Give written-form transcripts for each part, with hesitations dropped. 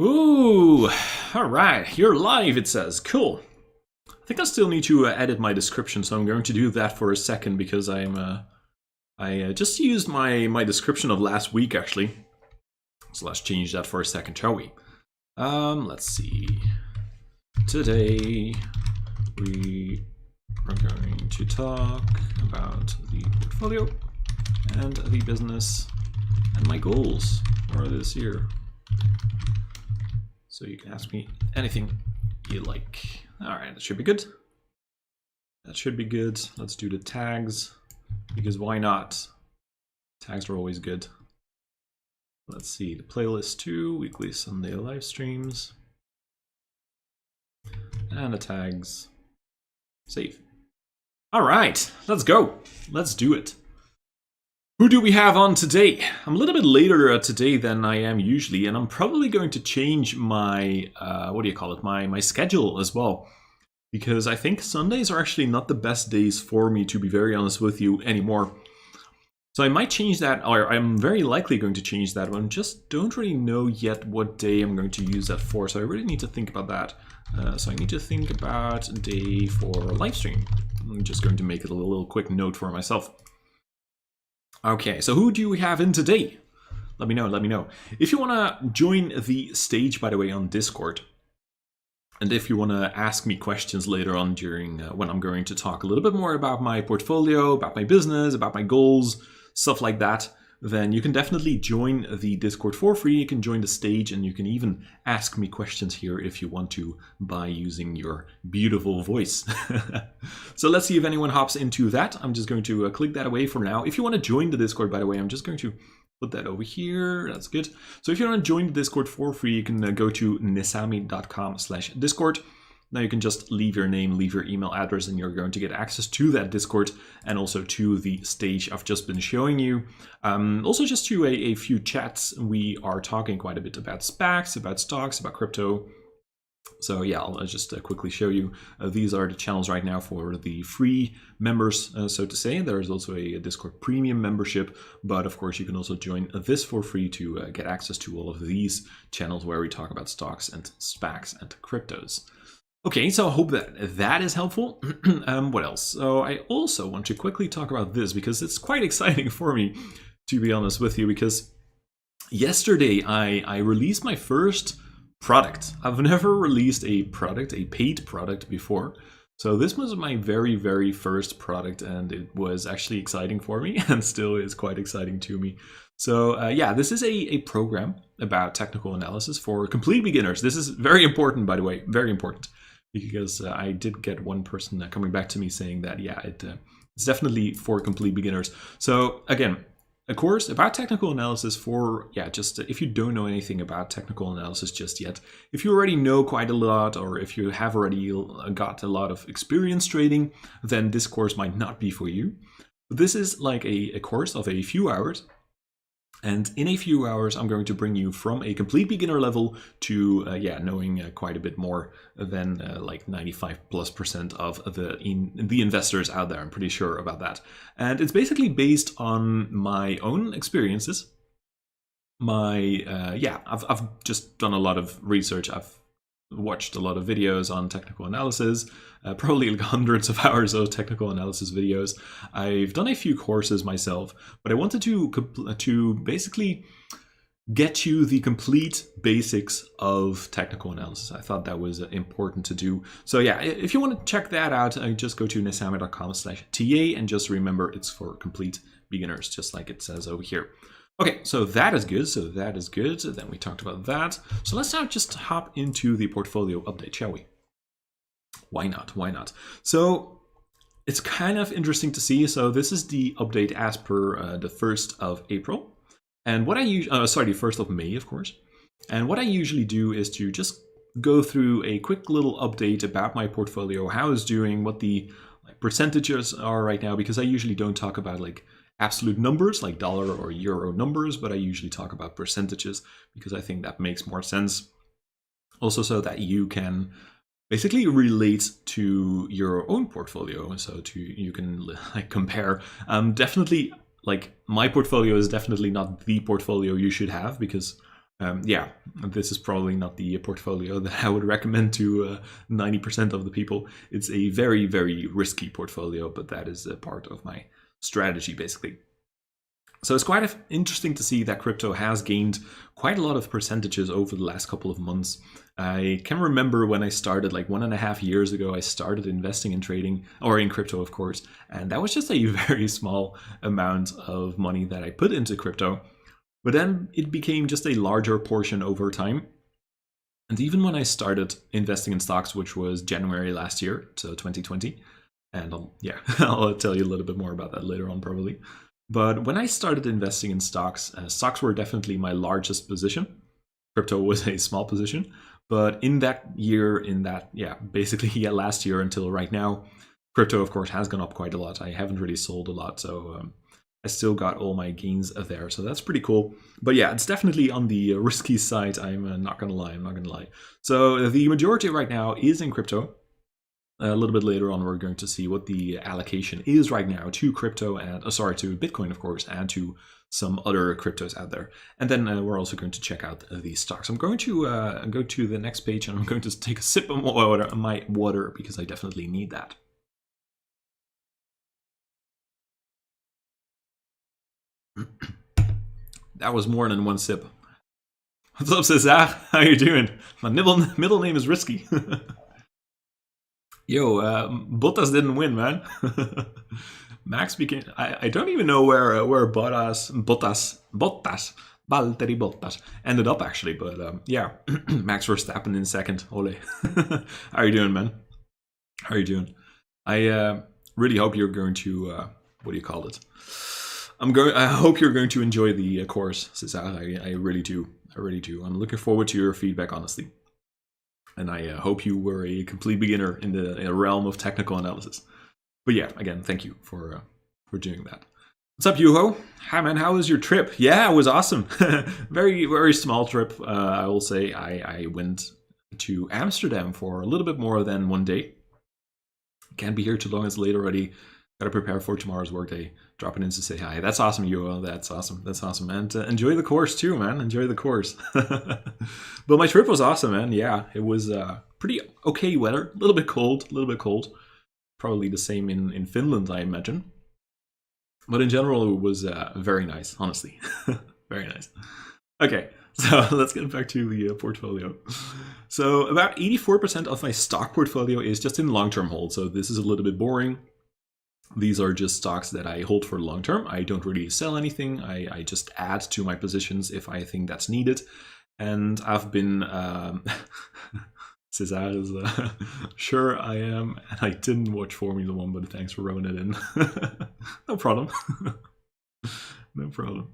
Ooh, all right, you're live, it says. Cool. I think I still need to edit my description, so I'm going to do that for a second because I just used my description of last week actually. So let's change that for a second, shall we? Let's see. Today we are going to talk about the portfolio and the business and my goals for this year. So you can ask me anything you like. All right, that should be good. That should be good. Let's do the tags, because why not? Tags are always good. Let's see, the playlist 2, weekly Sunday live streams. And the tags. Save. All right, let's go. Let's do it. Who do we have on today? I'm a little bit later today than I am usually, and I'm probably going to change my, my schedule as well. Because I think Sundays are actually not the best days for me, to be very honest with you, anymore. So I might change that, or I'm very likely going to change that one. Just don't really know yet what day I'm going to use that for, so I really need to think about that. So I need to think about a day for a live stream. I'm just going to make it a little quick note for myself. Okay, so who do we have in today? Let me know, let me know. If you want to join the stage, by the way, on Discord, and if you want to ask me questions later on during when I'm going to talk a little bit more about my portfolio, about my business, about my goals, stuff like that, then you can definitely join the Discord for free. You can join the stage and you can even ask me questions here if you want to by using your beautiful voice. So let's see if anyone hops into that. I'm just going to click that away for now. If you want to join the Discord, by the way, I'm just going to put that over here. That's good. So if you want to join the Discord for free, you can go to nesami.com/Discord. Now you can just leave your name, leave your email address, and you're going to get access to that Discord and also to the stage I've just been showing you. Also just to a few chats. We are talking quite a bit about SPACs, about stocks, about crypto. So yeah, I'll just quickly show you. These are the channels right now for the free members, so to say. There is also a Discord premium membership, but of course you can also join this for free to get access to all of these channels where we talk about stocks and SPACs and cryptos. Okay, so I hope that is helpful. What else? So I also want to quickly talk about this because it's quite exciting for me, to be honest with you, because yesterday I released my first product. I've never released a product, a paid product before. So this was my very, very first product, and it was actually exciting for me and still is quite exciting to me. So yeah, this is a program about technical analysis for complete beginners. This is very important, by the way, very important. Because I did get one person coming back to me saying that, yeah, it's definitely for complete beginners. So again, a course about technical analysis for, yeah, just if you don't know anything about technical analysis just yet, if you already know quite a lot, or if you have already got a lot of experience trading, then this course might not be for you. But this is like a course of a few hours. And in a few hours, I'm going to bring you from a complete beginner level to, knowing quite a bit more than like 95+% of the investors out there. I'm pretty sure about that. And it's basically based on my own experiences. I've just done a lot of research. I've watched a lot of videos on technical analysis, probably like hundreds of hours of technical analysis videos. I've done a few courses myself, but I wanted to basically get you the complete basics of technical analysis. I thought that was important to do. So yeah, if you want to check that out, just go to nesami.com/TA and just remember it's for complete beginners, just like it says over here. Okay, so that is good. So then we talked about that. So let's now just hop into the portfolio update, shall we? Why not? Why not? So it's kind of interesting to see. So this is the update as per the 1st of April. And what I usually, the 1st of May, of course. And what I usually do is to just go through a quick little update about my portfolio, how it's doing, what the percentages are right now, because I usually don't talk about like absolute numbers like dollar or euro numbers, but I usually talk about percentages because I think that makes more sense. Also, so that you can basically relate to your own portfolio, so you can like compare. Definitely, like my portfolio is definitely not the portfolio you should have, because Yeah, this is probably not the portfolio that I would recommend to 90% of the people. It's a very, very risky portfolio, but that is a part of my strategy, basically. So it's quite interesting to see that crypto has gained quite a lot of percentages over the last couple of months. I can remember when I started, like 1.5 years ago, I started investing in trading, or in crypto, of course, and that was just a very small amount of money that I put into crypto. But then it became just a larger portion over time. And even when I started investing in stocks, which was January last year, so 2020, and yeah, I'll tell you a little bit more about that later on probably. But when I started investing in stocks, stocks were definitely my largest position. Crypto was a small position. But in that year, basically last year until right now, crypto, of course, has gone up quite a lot. I haven't really sold a lot, so I still got all my gains there. So that's pretty cool. But yeah, it's definitely on the risky side. I'm not going to lie. So the majority right now is in crypto. A little bit later on, we're going to see what the allocation is right now to crypto and to Bitcoin, of course, and to some other cryptos out there. And then we're also going to check out the stocks. I'm going to go to the next page, and I'm going to take a sip of my water because I definitely need that. That was more than one sip. What's up, Cesar? How you doing? My middle name is Risky. Yo, Bottas didn't win, man. Max became... I don't even know where Bottas, Valtteri Bottas ended up, actually. But yeah, Max Verstappen in second. Ole. How you doing, man? How are you doing? I really hope you're going to... what do you call it? I hope you're going to enjoy the course, Cesar. I really do. I'm looking forward to your feedback, honestly. And I hope you were a complete beginner in the realm of technical analysis. But yeah, again, thank you for doing that. What's up, Yuho? Hi, man. How was your trip? Yeah, it was awesome. Very, very small trip. I will say I went to Amsterdam for a little bit more than 1 day. Can't be here too long. It's late already. Got to prepare for tomorrow's workday. Dropping in to say hi. That's awesome, Yuho. That's awesome. And enjoy the course too, man. Enjoy the course. But my trip was awesome, man. Yeah, it was pretty okay weather. A little bit cold. Probably the same in Finland, I imagine. But in general, it was very nice, honestly. Very nice. Okay, so let's get back to the portfolio. So about 84% of my stock portfolio is just in long-term hold. So this is a little bit boring. These are just stocks that I hold for long term. I don't really sell anything. I just add to my positions if I think that's needed. And I've been... Cesar is... sure, I am. And I didn't watch Formula 1, but thanks for rubbing it in. No problem. No problem.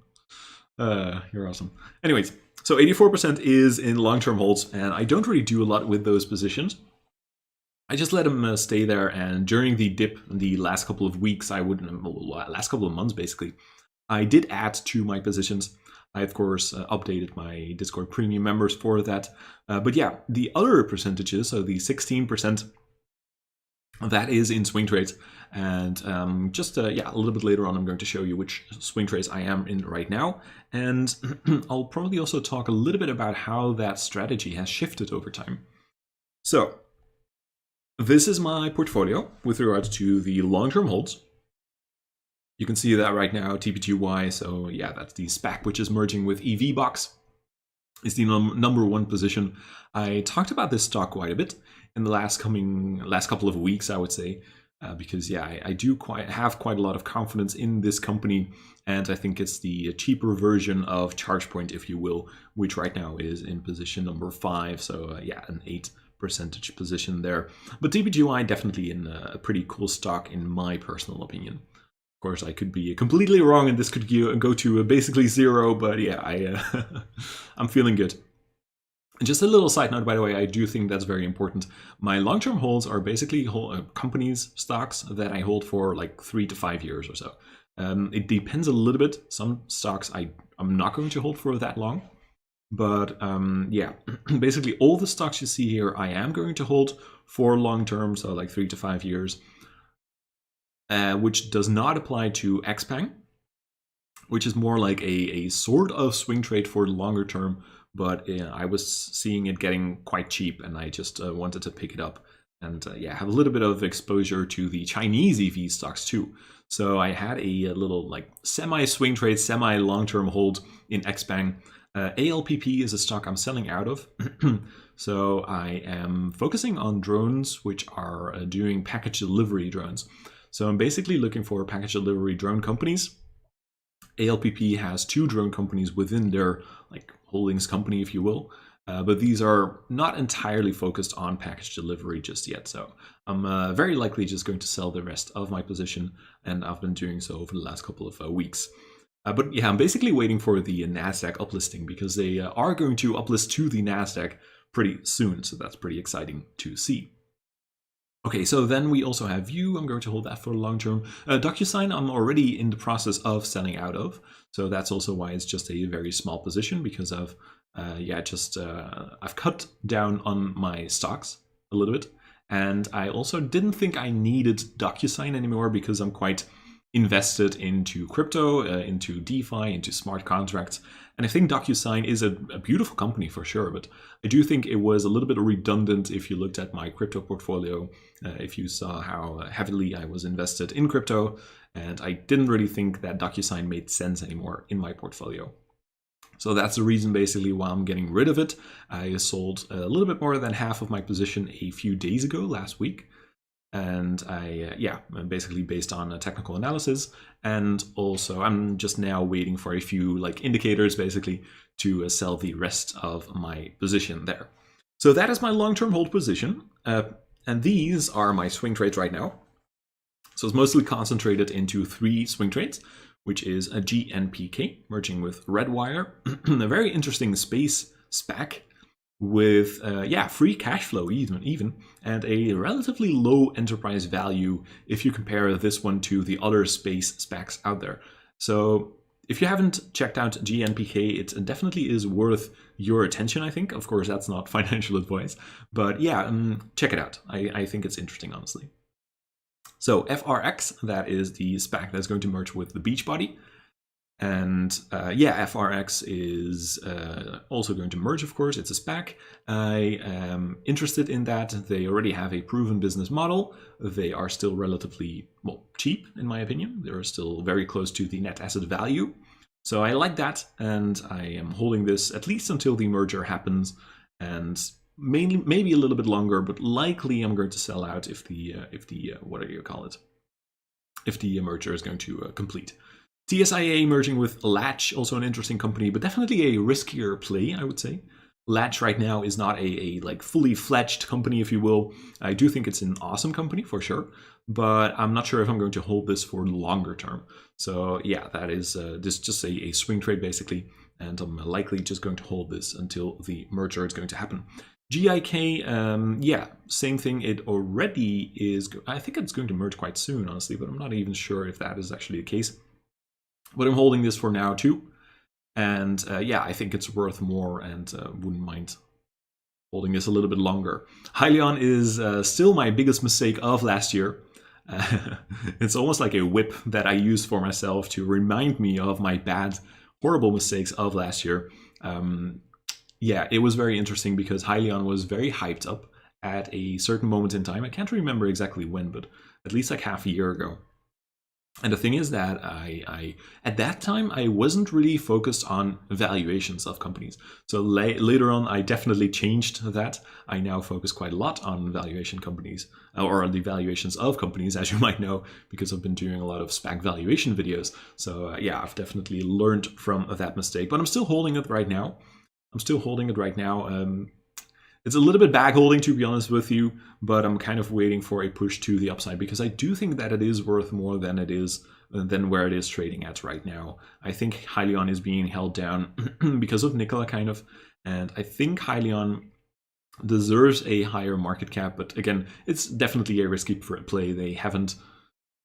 You're awesome. Anyways, so 84% is in long-term holds, and I don't really do a lot with those positions. I just let them stay there, and during the dip, the last couple of weeks, last couple of months basically, I did add to my positions. I, of course, updated my Discord premium members for that. But yeah, the other percentages, so the 16%, that is in swing trades. And a little bit later on, I'm going to show you which swing trades I am in right now. And I'll probably also talk a little bit about how that strategy has shifted over time. So this is my portfolio with regards to the long-term holds. You can see that right now, TPGY, so yeah, that's the SPAC, which is merging with EVBox. It's the number one position. I talked about this stock quite a bit in the last couple of weeks, I would say, because yeah, I do have quite a lot of confidence in this company, and I think it's the cheaper version of ChargePoint, if you will, which right now is in position number 5. So yeah, an 8% position there. But TPGY definitely in a pretty cool stock in my personal opinion. Of course, I could be completely wrong, and this could go to basically 0. But yeah, I'm feeling good. And just a little side note, by the way, I do think that's very important. My long-term holds are basically companies, stocks that I hold for like 3 to 5 years or so. It depends a little bit. Some stocks I'm not going to hold for that long. But yeah, basically all the stocks you see here, I am going to hold for long-term, so like 3 to 5 years. Which does not apply to XPeng, which is more like a sort of swing trade for the longer term, but I was seeing it getting quite cheap, and I just wanted to pick it up and yeah, have a little bit of exposure to the Chinese EV stocks too. So I had a little like semi-swing trade, semi-long-term hold in XPeng. ALPP is a stock I'm selling out of. So I am focusing on drones which are doing package delivery drones. So I'm basically looking for package delivery drone companies. ALPP has 2 drone companies within their like holdings company, if you will. But these are not entirely focused on package delivery just yet. So I'm very likely just going to sell the rest of my position, and I've been doing so over the last couple of weeks. But yeah, I'm basically waiting for the NASDAQ uplisting, because they are going to uplist to the NASDAQ pretty soon. So that's pretty exciting to see. Okay, so then we also have View. I'm going to hold that for the long term. DocuSign, I'm already in the process of selling out of. So that's also why it's just a very small position, because of I've cut down on my stocks a little bit. And I also didn't think I needed DocuSign anymore, because I'm quite invested into crypto, into DeFi, into smart contracts. And I think DocuSign is a beautiful company for sure, but I do think it was a little bit redundant if you looked at my crypto portfolio, if you saw how heavily I was invested in crypto, and I didn't really think that DocuSign made sense anymore in my portfolio. So that's the reason basically why I'm getting rid of it. I sold a little bit more than half of my position a few days ago, last week. And basically based on a technical analysis, and also I'm just now waiting for a few like indicators basically to sell the rest of my position there. So that is my long-term hold position, and these are my swing trades right now. So it's mostly concentrated into 3 swing trades, which is a GNPK merging with Redwire, a very interesting space SPAC with free cash flow even, and a relatively low enterprise value if you compare this one to the other space SPACs out there. So if you haven't checked out GNPK, it definitely is worth your attention, I think. Of course, that's not financial advice, but yeah, check it out. I think it's interesting, honestly. So FRX, that is the SPAC that's going to merge with the Beachbody. And FRX is also going to merge, of course. It's a SPAC. I am interested in that. They already have a proven business model. They are still relatively, cheap, in my opinion. They're still very close to the net asset value. So I like that, and I am holding this at least until the merger happens, and maybe a little bit longer, but likely I'm going to sell out if the merger is going to complete. TSIA merging with Latch, also an interesting company, but definitely a riskier play, I would say. Latch right now is not a like fully fledged company, if you will. I do think it's an awesome company for sure, but I'm not sure if I'm going to hold this for longer term. So yeah, that is this just a swing trade basically, and I'm likely just going to hold this until the merger is going to happen. GIK, same thing. It already is. I think it's going to merge quite soon, honestly, but I'm not even sure if that is actually the case. But I'm holding this for now too. And I think it's worth more, and wouldn't mind holding this a little bit longer. Hyliion is still my biggest mistake of last year. It's almost like a whip that I use for myself to remind me of my bad, horrible mistakes of last year. It was very interesting because Hyliion was very hyped up at a certain moment in time. I can't remember exactly when, but at least like half a year ago. And the thing is that I at that time, I wasn't really focused on valuations of companies. So later on, I definitely changed that. I now focus quite a lot on valuation companies, or on the valuations of companies, as you might know, because I've been doing a lot of SPAC valuation videos. So I've definitely learned from that mistake, but I'm still holding it right now. It's a little bit bag holding, to be honest with you, but I'm kind of waiting for a push to the upside, because I do think that it is worth more than where it is trading at right now. I think Hyliion is being held down because of Nikola, kind of, and I think Hyliion deserves a higher market cap, but again, it's definitely a risky play. They haven't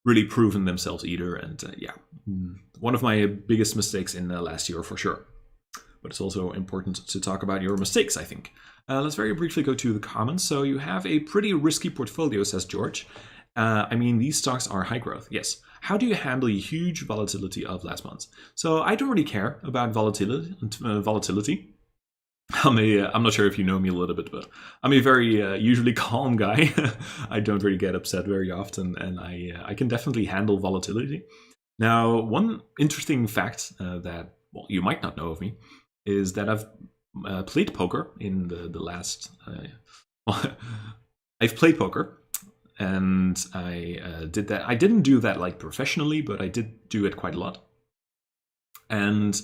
really proven themselves either, and one of my biggest mistakes in the last year for sure. But it's also important to talk about your mistakes, I think. Let's very briefly go to the comments. So you have a pretty risky portfolio, says George. These stocks are high growth. Yes. How do you handle a huge volatility of last month? So I don't really care about volatility. I'm not sure if you know me a little bit, but I'm a very usually calm guy. I don't really get upset very often, and I can definitely handle volatility. Now, one interesting fact that you might not know of me is that I've played poker in the last. I've played poker, and I did that. I didn't do that like professionally, but I did do it quite a lot. And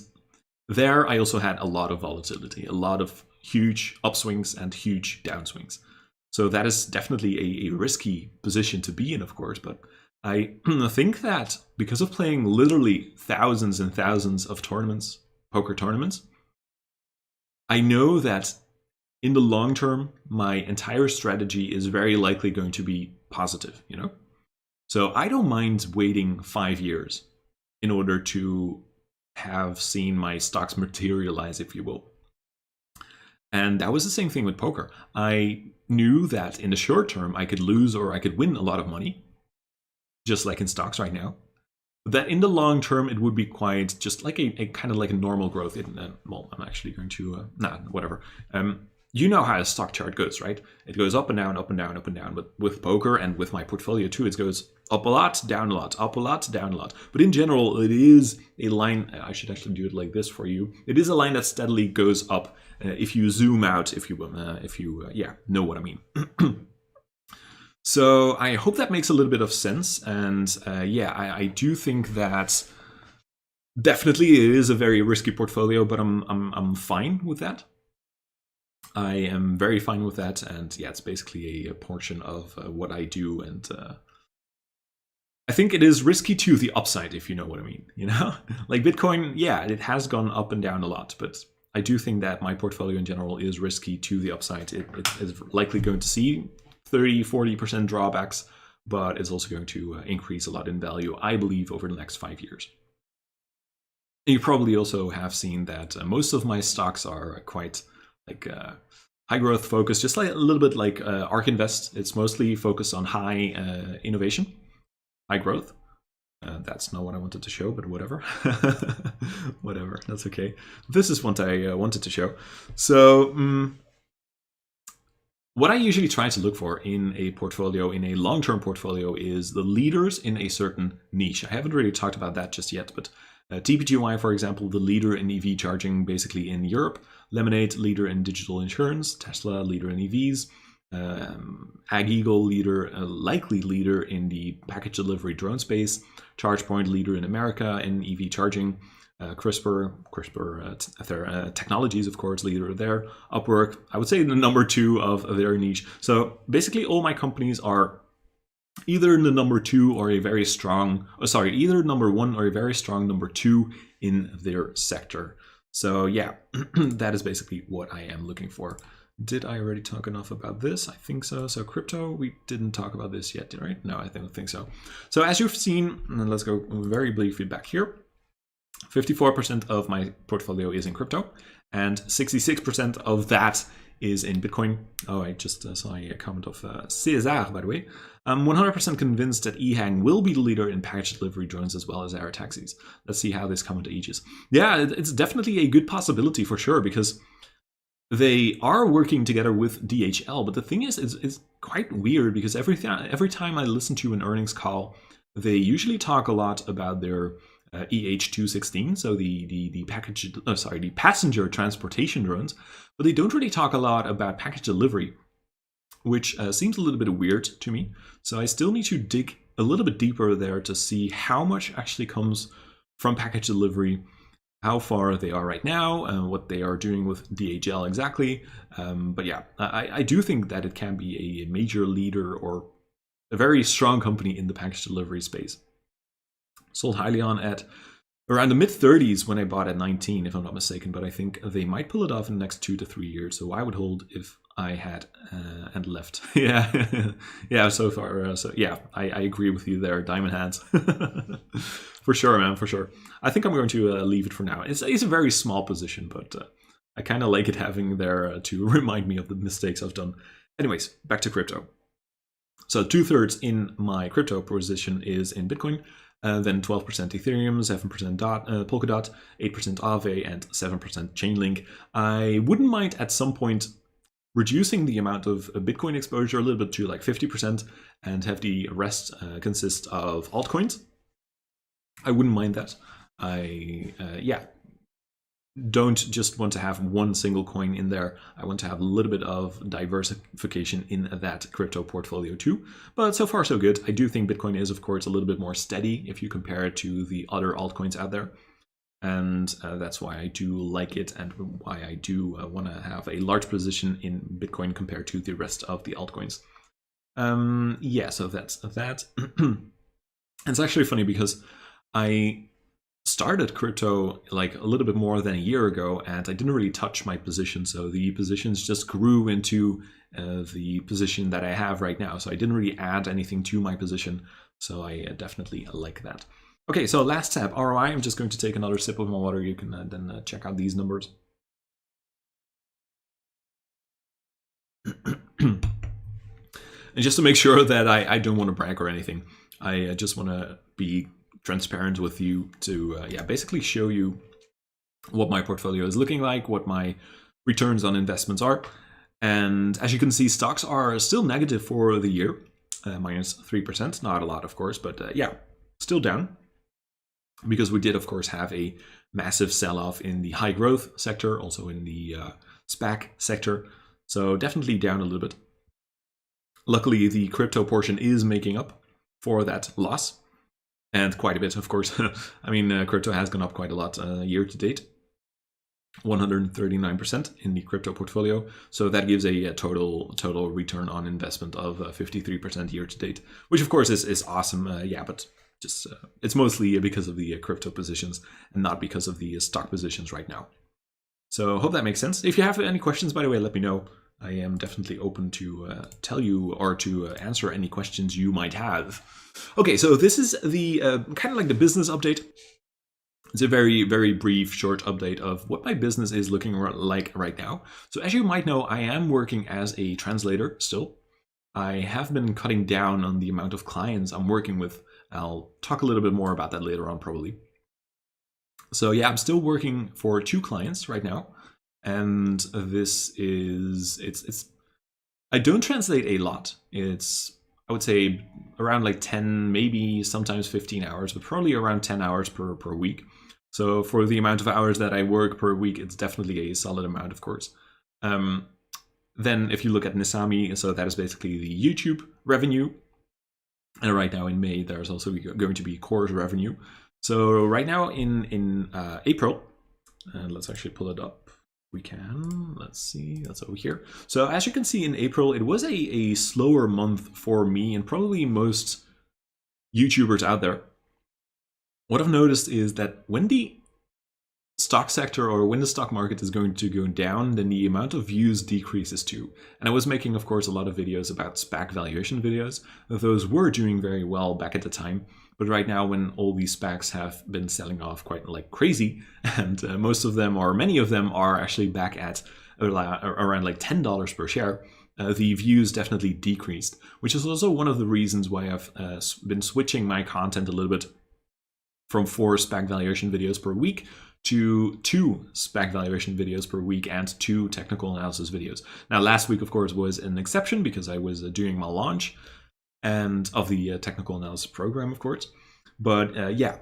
there, I also had a lot of volatility, a lot of huge upswings and huge downswings. So that is definitely a risky position to be in, of course. But I think that because of playing literally thousands and thousands of tournaments, poker tournaments, I know that in the long term, my entire strategy is very likely going to be positive, you know? So I don't mind waiting 5 years in order to have seen my stocks materialize, if you will. And that was the same thing with poker. I knew that in the short term, I could lose or I could win a lot of money, just like in stocks right now. But that in the long term, it would be quite just like a kind of like a normal growth. Well, I'm actually going to, whatever. You know how a stock chart goes, right? It goes up and down, up and down, up and down. But with poker and with my portfolio too, it goes up a lot, down a lot, up a lot, down a lot. But in general, it is a line. I should actually do it like this for you. It is a line that steadily goes up. If you zoom out, if you know what I mean. So I hope that makes a little bit of sense. And I do think that definitely it is a very risky portfolio, but I'm fine with that. I am very fine with that, and yeah, it's basically a portion of what I do, and I think it is risky to the upside, if you know what I mean. You know, like Bitcoin, yeah, it has gone up and down a lot, but I do think that my portfolio in general is risky to the upside. It is likely going to see 30-40% drawbacks, but it's also going to increase a lot in value, I believe, over the next 5 years. And you probably also have seen that most of my stocks are quite like high growth focused, just like a little bit like ARK Invest. It's mostly focused on high innovation, high growth. That's not what I wanted to show, but whatever. Whatever, that's okay. This is what I wanted to show. So what I usually try to look for in a portfolio, in a long-term portfolio, is the leaders in a certain niche. I haven't really talked about that just yet, but TPGY, for example, the leader in EV charging basically in Europe. Lemonade, leader in digital insurance. Tesla, leader in EVs. AgEagle, likely leader in the package delivery drone space. ChargePoint, leader in America in EV charging. CRISPR Technologies, of course, leader there. Upwork, I would say the number 2 of their niche. So basically all my companies are either in the number 2 or a very strong, either number 1 or a very strong number 2 in their sector. So yeah, that is basically what I am looking for. Did I already talk enough about this? I think so. So crypto, we didn't talk about this yet, right? No, I don't think so. So as you've seen, let's go very briefly back here. 54% of my portfolio is in crypto, and 66% of that is in Bitcoin. Oh, I just saw a comment of César, by the way. I'm 100% convinced that eHang will be the leader in package delivery drones as well as air taxis. Let's see how this comment ages. Yeah, it's definitely a good possibility for sure, because they are working together with DHL. But the thing is, it's quite weird, because every time I listen to an earnings call, they usually talk a lot about their EH216, so the passenger transportation drones, but they don't really talk a lot about package delivery, which seems a little bit weird to me. So I still need to dig a little bit deeper there to see how much actually comes from package delivery, how far they are right now, what they are doing with DHL exactly. But yeah, I do think that it can be a major leader or a very strong company in the package delivery space. Sold highly on at around the mid-30s when I bought at 19, if I'm not mistaken, but I think they might pull it off in the next 2 to 3 years. So I would hold if I had and left. Yeah, yeah. So far, so yeah, I agree with you there, Diamond Hands. For sure, man, for sure. I think I'm going to leave it for now. It's a very small position, but I kind of like it having there to remind me of the mistakes I've done. Anyways, back to crypto. So 2/3 in my crypto position is in Bitcoin. Then 12% Ethereum, 7% Polkadot, 8% Aave, and 7% Chainlink. I wouldn't mind at some point reducing the amount of Bitcoin exposure a little bit to like 50% and have the rest consist of altcoins. I wouldn't mind that. Yeah, don't just want to have one single coin in there. I want to have a little bit of diversification in that crypto portfolio too. But so far so good. I do think Bitcoin is, of course, a little bit more steady if you compare it to the other altcoins out there. And that's why I do like it and why I do want to have a large position in Bitcoin compared to the rest of the altcoins. Yeah, so that's that. It's actually funny because I started crypto like a little bit more than a year ago, and I didn't really touch my position. So the positions just grew into the position that I have right now. So I didn't really add anything to my position. So I definitely like that. Okay, so last tab, ROI. I'm just going to take another sip of my water. You can then check out these numbers. And just to make sure that I don't want to brag or anything, I just want to be transparent with you to yeah, basically show you what my portfolio is looking like, what my returns on investments are. And as you can see, stocks are still negative for the year, minus 3%. Not a lot, of course, but yeah, still down. Because we did, of course, have a massive sell-off in the high growth sector, also in the SPAC sector. So definitely down a little bit. Luckily, the crypto portion is making up for that loss. And quite a bit, of course. I mean, crypto has gone up quite a lot year to date. 139% in the crypto portfolio. So that gives a total return on investment of 53% year to date, which of course is awesome. Yeah, but just it's mostly because of the crypto positions and not because of the stock positions right now. So hope that makes sense. If you have any questions, by the way, let me know. I am definitely open to tell you or to answer any questions you might have. Okay, so this is the kind of like the business update. It's a very, very brief, short update of what my business is looking like right now. So as you might know, I am working as a translator still. I have been cutting down on the amount of clients I'm working with. I'll talk a little bit more about that later on, probably. So yeah, I'm still working for 2 clients right now. And this is, it's I don't translate a lot. It's, I would say around like 10, maybe sometimes 15 hours, but probably around 10 hours per week. So for the amount of hours that I work per week, it's definitely a solid amount, of course. Then if you look at Nesami, so that is basically the YouTube revenue. And right now in May, there's also going to be course revenue. So right now in April, and let's actually pull it up. We can, let's see, that's over here. So as you can see in April, it was a slower month for me and probably most YouTubers out there. What I've noticed is that when the stock sector or when the stock market is going to go down, then the amount of views decreases too. And I was making, of course, a lot of videos about SPAC valuation videos. Those were doing very well back at the time. But right now, when all these SPACs have been selling off quite like crazy, and most of them or many of them are actually back at around like $10 per share, the views definitely decreased, which is also one of the reasons why I've been switching my content a little bit from 4 SPAC valuation videos per week to 2 SPAC valuation videos per week and 2 technical analysis videos. Now, last week, of course, was an exception because I was doing my launch and of the technical analysis program, of course. But yeah,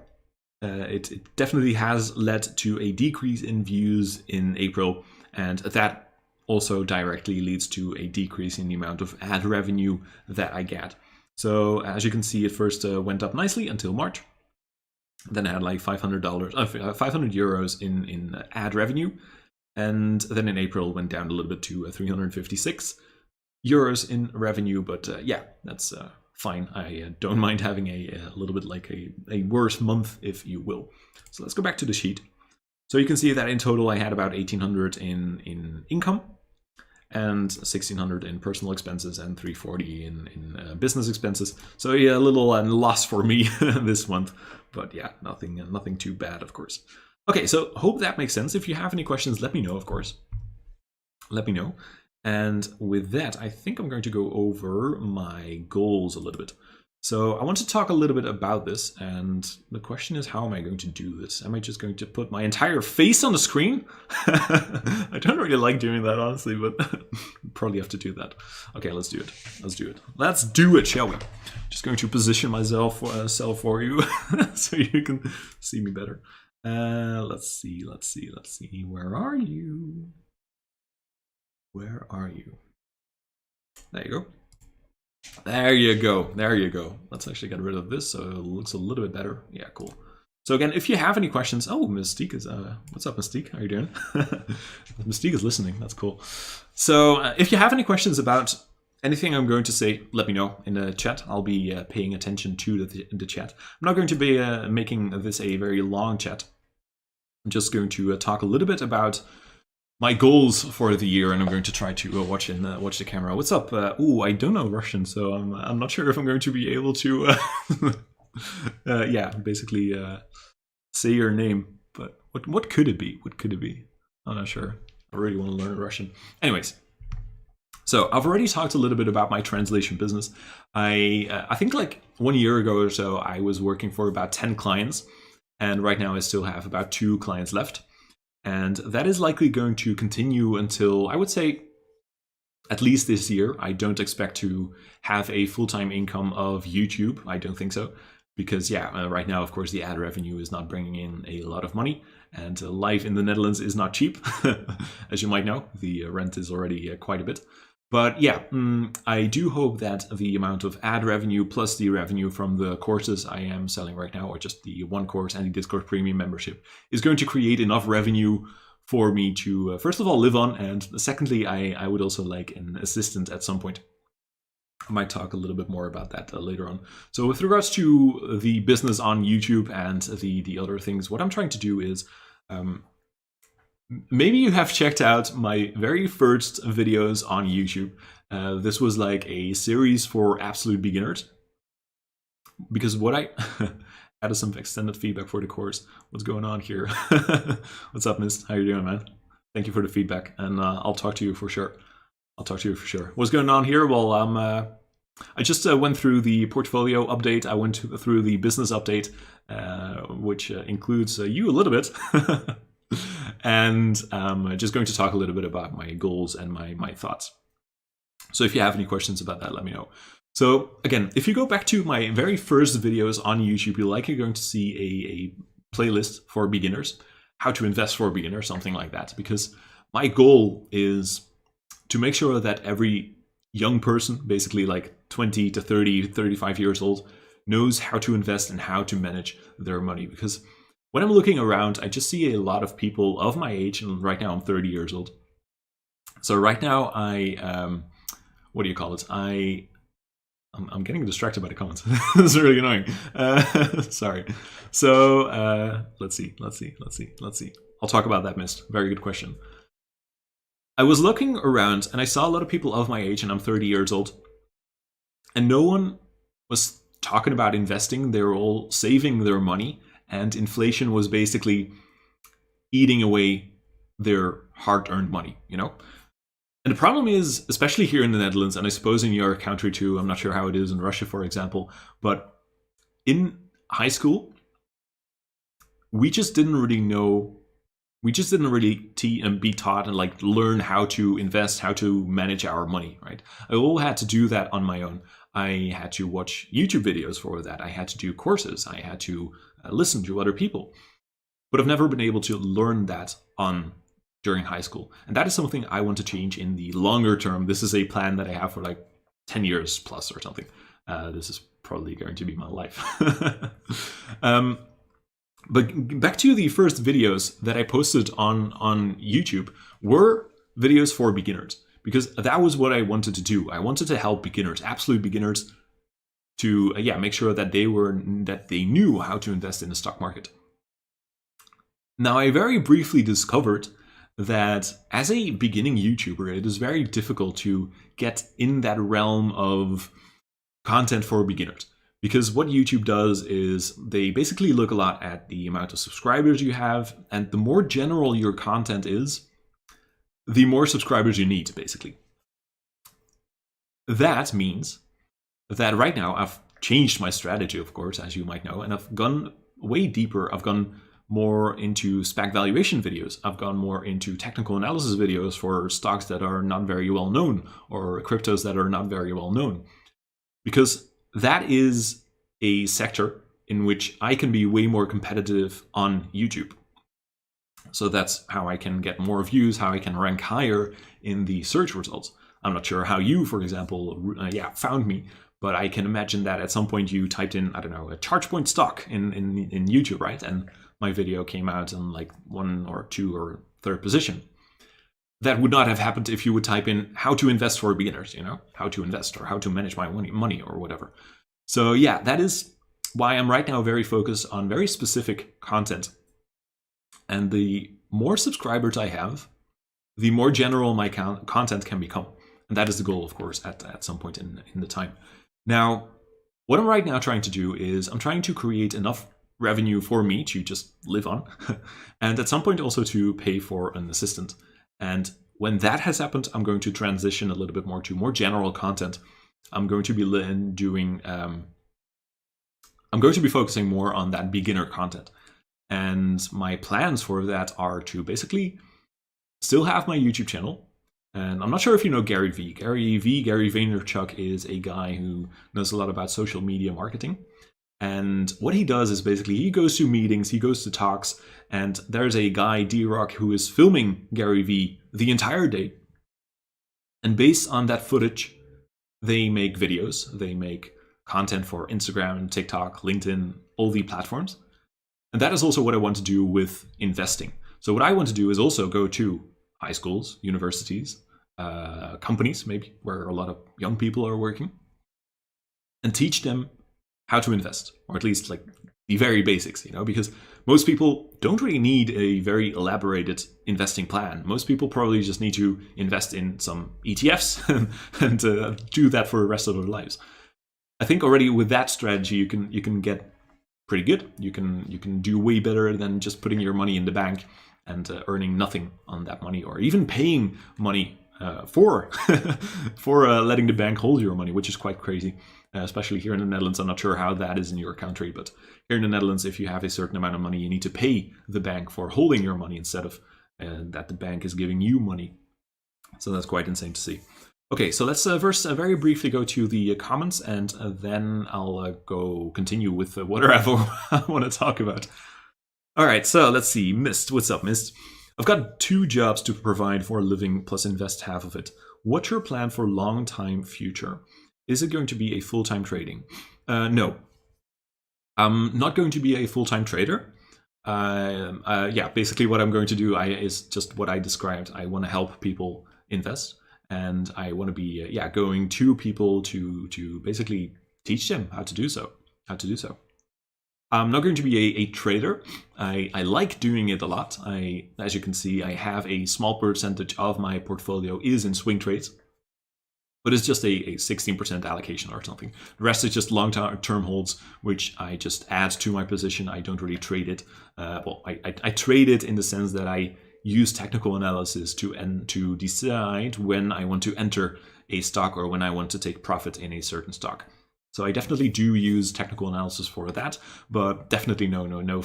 it definitely has led to a decrease in views in April, and that also directly leads to a decrease in the amount of ad revenue that I get. So as you can see, it first went up nicely until March. Then I had like €500 in ad revenue, and then in April went down a little bit to 356 euros in revenue. But yeah, that's fine. I don't mind having a little bit like a worse month, if you will. So let's go back to the sheet. So you can see that in total I had about 1,800 in income and 1,600 in personal expenses and 340 in business expenses. So yeah, a little loss for me this month, but yeah, nothing too bad, of course. Okay, so hope that makes sense. If you have any questions, let me know, of course. Let me know. And with that, I think I'm going to go over my goals a little bit. So I want to talk a little bit about this, and the question is, how am I going to do this? Am I just going to put my entire face on the screen? I don't really like doing that, honestly, but probably have to do that. Okay, let's do it. Let's do it. Let's do it, shall we? Just going to position myself for you so you can see me better. Let's see. Where are you? Where are you? There you go. There you go. There you go. Let's actually get rid of this so it looks a little bit better. Yeah, cool. So again, if you have any questions, oh, Mystique is, what's up, Mystique? How are you doing? Mystique is listening. That's cool. So if you have any questions about anything I'm going to say, let me know in the chat. I'll be paying attention to the chat. I'm not going to be making this a very long chat. I'm just going to talk a little bit about my goals for the year, and I'm going to try to watch the camera. What's up? Oh, I don't know Russian, so I'm not sure if I'm going to be able to, yeah, basically say your name. But what could it be? What could it be? I'm not sure. I really want to learn Russian. Anyways, so I've already talked a little bit about my translation business. I think like 1 year ago or so, I was working for about 10 clients, and right now I still have about 2 clients left. And that is likely going to continue until, I would say, at least this year. I don't expect to have a full-time income of YouTube. I don't think so. Because, yeah, right now, of course, the ad revenue is not bringing in a lot of money. And life in the Netherlands is not cheap, as you might know. The rent is already quite a bit. But yeah, I do hope that the amount of ad revenue plus the revenue from the courses I am selling right now, or just the one course and the Discord Premium membership, is going to create enough revenue for me to, first of all, live on. And secondly, I would also like an assistant at some point. I might talk a little bit more about that later on. So with regards to the business on YouTube and the other things, what I'm trying to do is... maybe you have checked out my very first videos on YouTube. This was like a series for absolute beginners. Because what I added some extended feedback for the course. What's going on here? What's up, Mist? How you doing, man? Thank you for the feedback, and I'll talk to you for sure. What's going on here? Well, I just went through the portfolio update. I went through the business update, which includes you a little bit. And I'm just going to talk a little bit about my goals and my thoughts. So if you have any questions about that, let me know. So again, if you go back to my very first videos on YouTube, you're likely going to see a playlist for beginners, how to invest for beginners, something like that. Because my goal is to make sure that every young person, basically like 20 to 30, 35 years old, knows how to invest and how to manage their money. Because when I'm looking around, I just see a lot of people of my age, and right now I'm 30 years old. So right now what do you call it? I'm getting distracted by the comments. This is really annoying. Sorry. So let's see. I'll talk about that, Mist. Very good question. I was looking around and I saw a lot of people of my age, and I'm 30 years old, and no one was talking about investing. They were all saving their money, and inflation was basically eating away their hard-earned money, you know? And the problem is, especially here in the Netherlands, and I suppose in your country too, I'm not sure how it is in Russia, for example, but in high school, we just didn't really know, we just didn't really be taught and like learn how to invest, how to manage our money, right? I all had to do that on my own. I had to watch YouTube videos for that. I had to do courses. I had to listen to other people. But I've never been able to learn that during high school. And that is something I want to change in the longer term. This is a plan that I have for like 10 years plus or something. This is probably going to be my life. But back to the first videos that I posted on YouTube were videos for beginners, because that was what I wanted to do. I wanted to help beginners, absolute beginners, to make sure that they knew how to invest in the stock market. Now, I very briefly discovered that as a beginning YouTuber, it is very difficult to get in that realm of content for beginners. Because what YouTube does is they basically look a lot at the amount of subscribers you have, and the more general your content is, the more subscribers you need, basically. That means that right now changed my strategy, of course, as you might know, and I've gone way deeper. I've gone more into SPAC valuation videos. I've gone more into technical analysis videos for stocks that are not very well known or cryptos that are not very well known, because that is a sector in which I can be way more competitive on YouTube. So that's how I can get more views, how I can rank higher in the search results. I'm not sure how you, for example, found me, but I can imagine that at some point you typed in, I don't know, a ChargePoint stock in YouTube, right? And my video came out in like 1 or 2 or 3rd position. That would not have happened if you would type in how to invest for beginners, you know, how to invest or how to manage my money or whatever. So yeah, that is why I'm right now very focused on very specific content. And the more subscribers I have, the more general my content can become. And that is the goal, of course, at some point in the time. Now, what I'm right now trying to do is I'm trying to create enough revenue for me to just live on, and at some point also to pay for an assistant. And when that has happened, I'm going to transition a little bit more to more general content. I'm going to be doing, I'm going to be focusing more on that beginner content. And my plans for that are to basically still have my YouTube channel. And I'm not sure if you know Gary V. Gary Vaynerchuk is a guy who knows a lot about social media marketing. And what he does is basically he goes to meetings, he goes to talks, and there's a guy, D-Rock, who is filming Gary V the entire day. And based on that footage, they make videos, they make content for Instagram, TikTok, LinkedIn, all the platforms. And that is also what I want to do with investing. So what I want to do is also go to high schools, universities, companies, maybe where a lot of young people are working, and teach them how to invest, or at least like the very basics, you know, because most people don't really need a very elaborated investing plan. Most people probably just need to invest in some ETFs and do that for the rest of their lives. I think already with that strategy, you can get pretty good. You can do way better than just putting your money in the bank and earning nothing on that money, or even paying money for letting the bank hold your money, which is quite crazy, especially here in the Netherlands. I'm not sure how that is in your country, but here in the Netherlands, if you have a certain amount of money, you need to pay the bank for holding your money instead of that the bank is giving you money. So that's quite insane to see. Okay, so let's first very briefly go to the comments, and then I'll go continue with whatever I want to talk about. All right, so let's see. Mist, what's up, Mist? I've got 2 jobs to provide for a living plus invest half of it. What's your plan for long-time future? Is it going to be a full-time trading? No. I'm not going to be a full-time trader. Yeah, basically what I'm going to do is just what I described. I want to help people invest, and I want to be going to people to basically teach them how to do so. I'm not going to be a trader. I like doing it a lot. As you can see, I have a small percentage of my portfolio is in swing trades, but it's just a 16% allocation or something. The rest is just long-term holds, which I just add to my position. I don't really trade it. Well, I trade it in the sense that I use technical analysis to decide when I want to enter a stock or when I want to take profit in a certain stock. So I definitely do use technical analysis for that, but definitely no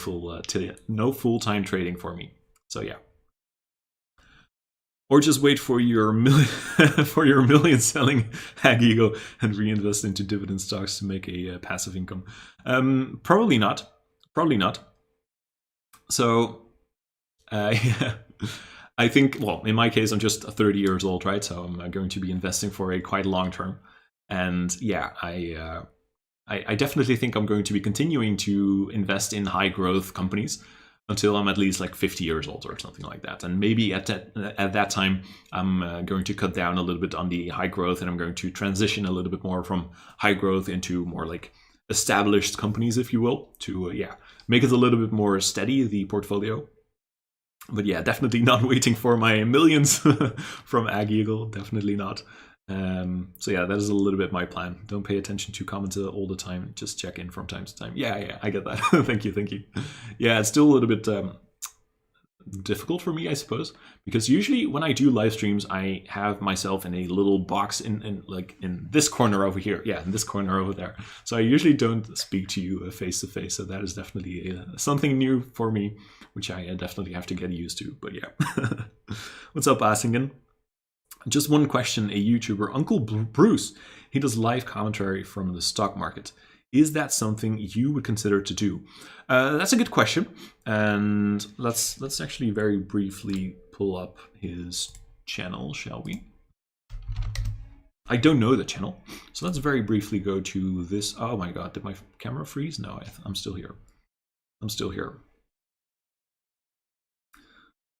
full-time trading for me. So yeah. Or just wait for your million selling Hag Eagle and reinvest into dividend stocks to make a passive income. Probably not. So I think, well, in my case, I'm just 30 years old, right? So I'm going to be investing for a quite long term. And yeah, I definitely think I'm going to be continuing to invest in high growth companies until I'm at least like 50 years old or something like that. And maybe at that time, I'm going to cut down a little bit on the high growth, and I'm going to transition a little bit more from high growth into more like established companies, if you will, to make it a little bit more steady, the portfolio. But yeah, definitely not waiting for my millions from Ag Eagle. Definitely not. So yeah, that is a little bit my plan. Don't pay attention to comments all the time. Just check in from time to time. Yeah, I get that. Thank you. Yeah, it's still a little bit difficult for me, I suppose, because usually when I do live streams, I have myself in a little box in this corner over here, in this corner over there. So I usually don't speak to you face to face. So that is definitely something new for me, which I definitely have to get used to. But yeah, what's up, Assingen? Just one question: a YouTuber, Uncle Bruce, he does live commentary from the stock market. Is that something you would consider to do? That's a good question, and let's actually very briefly pull up his channel, shall we? I don't know the channel, so let's very briefly go to this. Oh my god, did my camera freeze? No, I'm still here. I'm still here.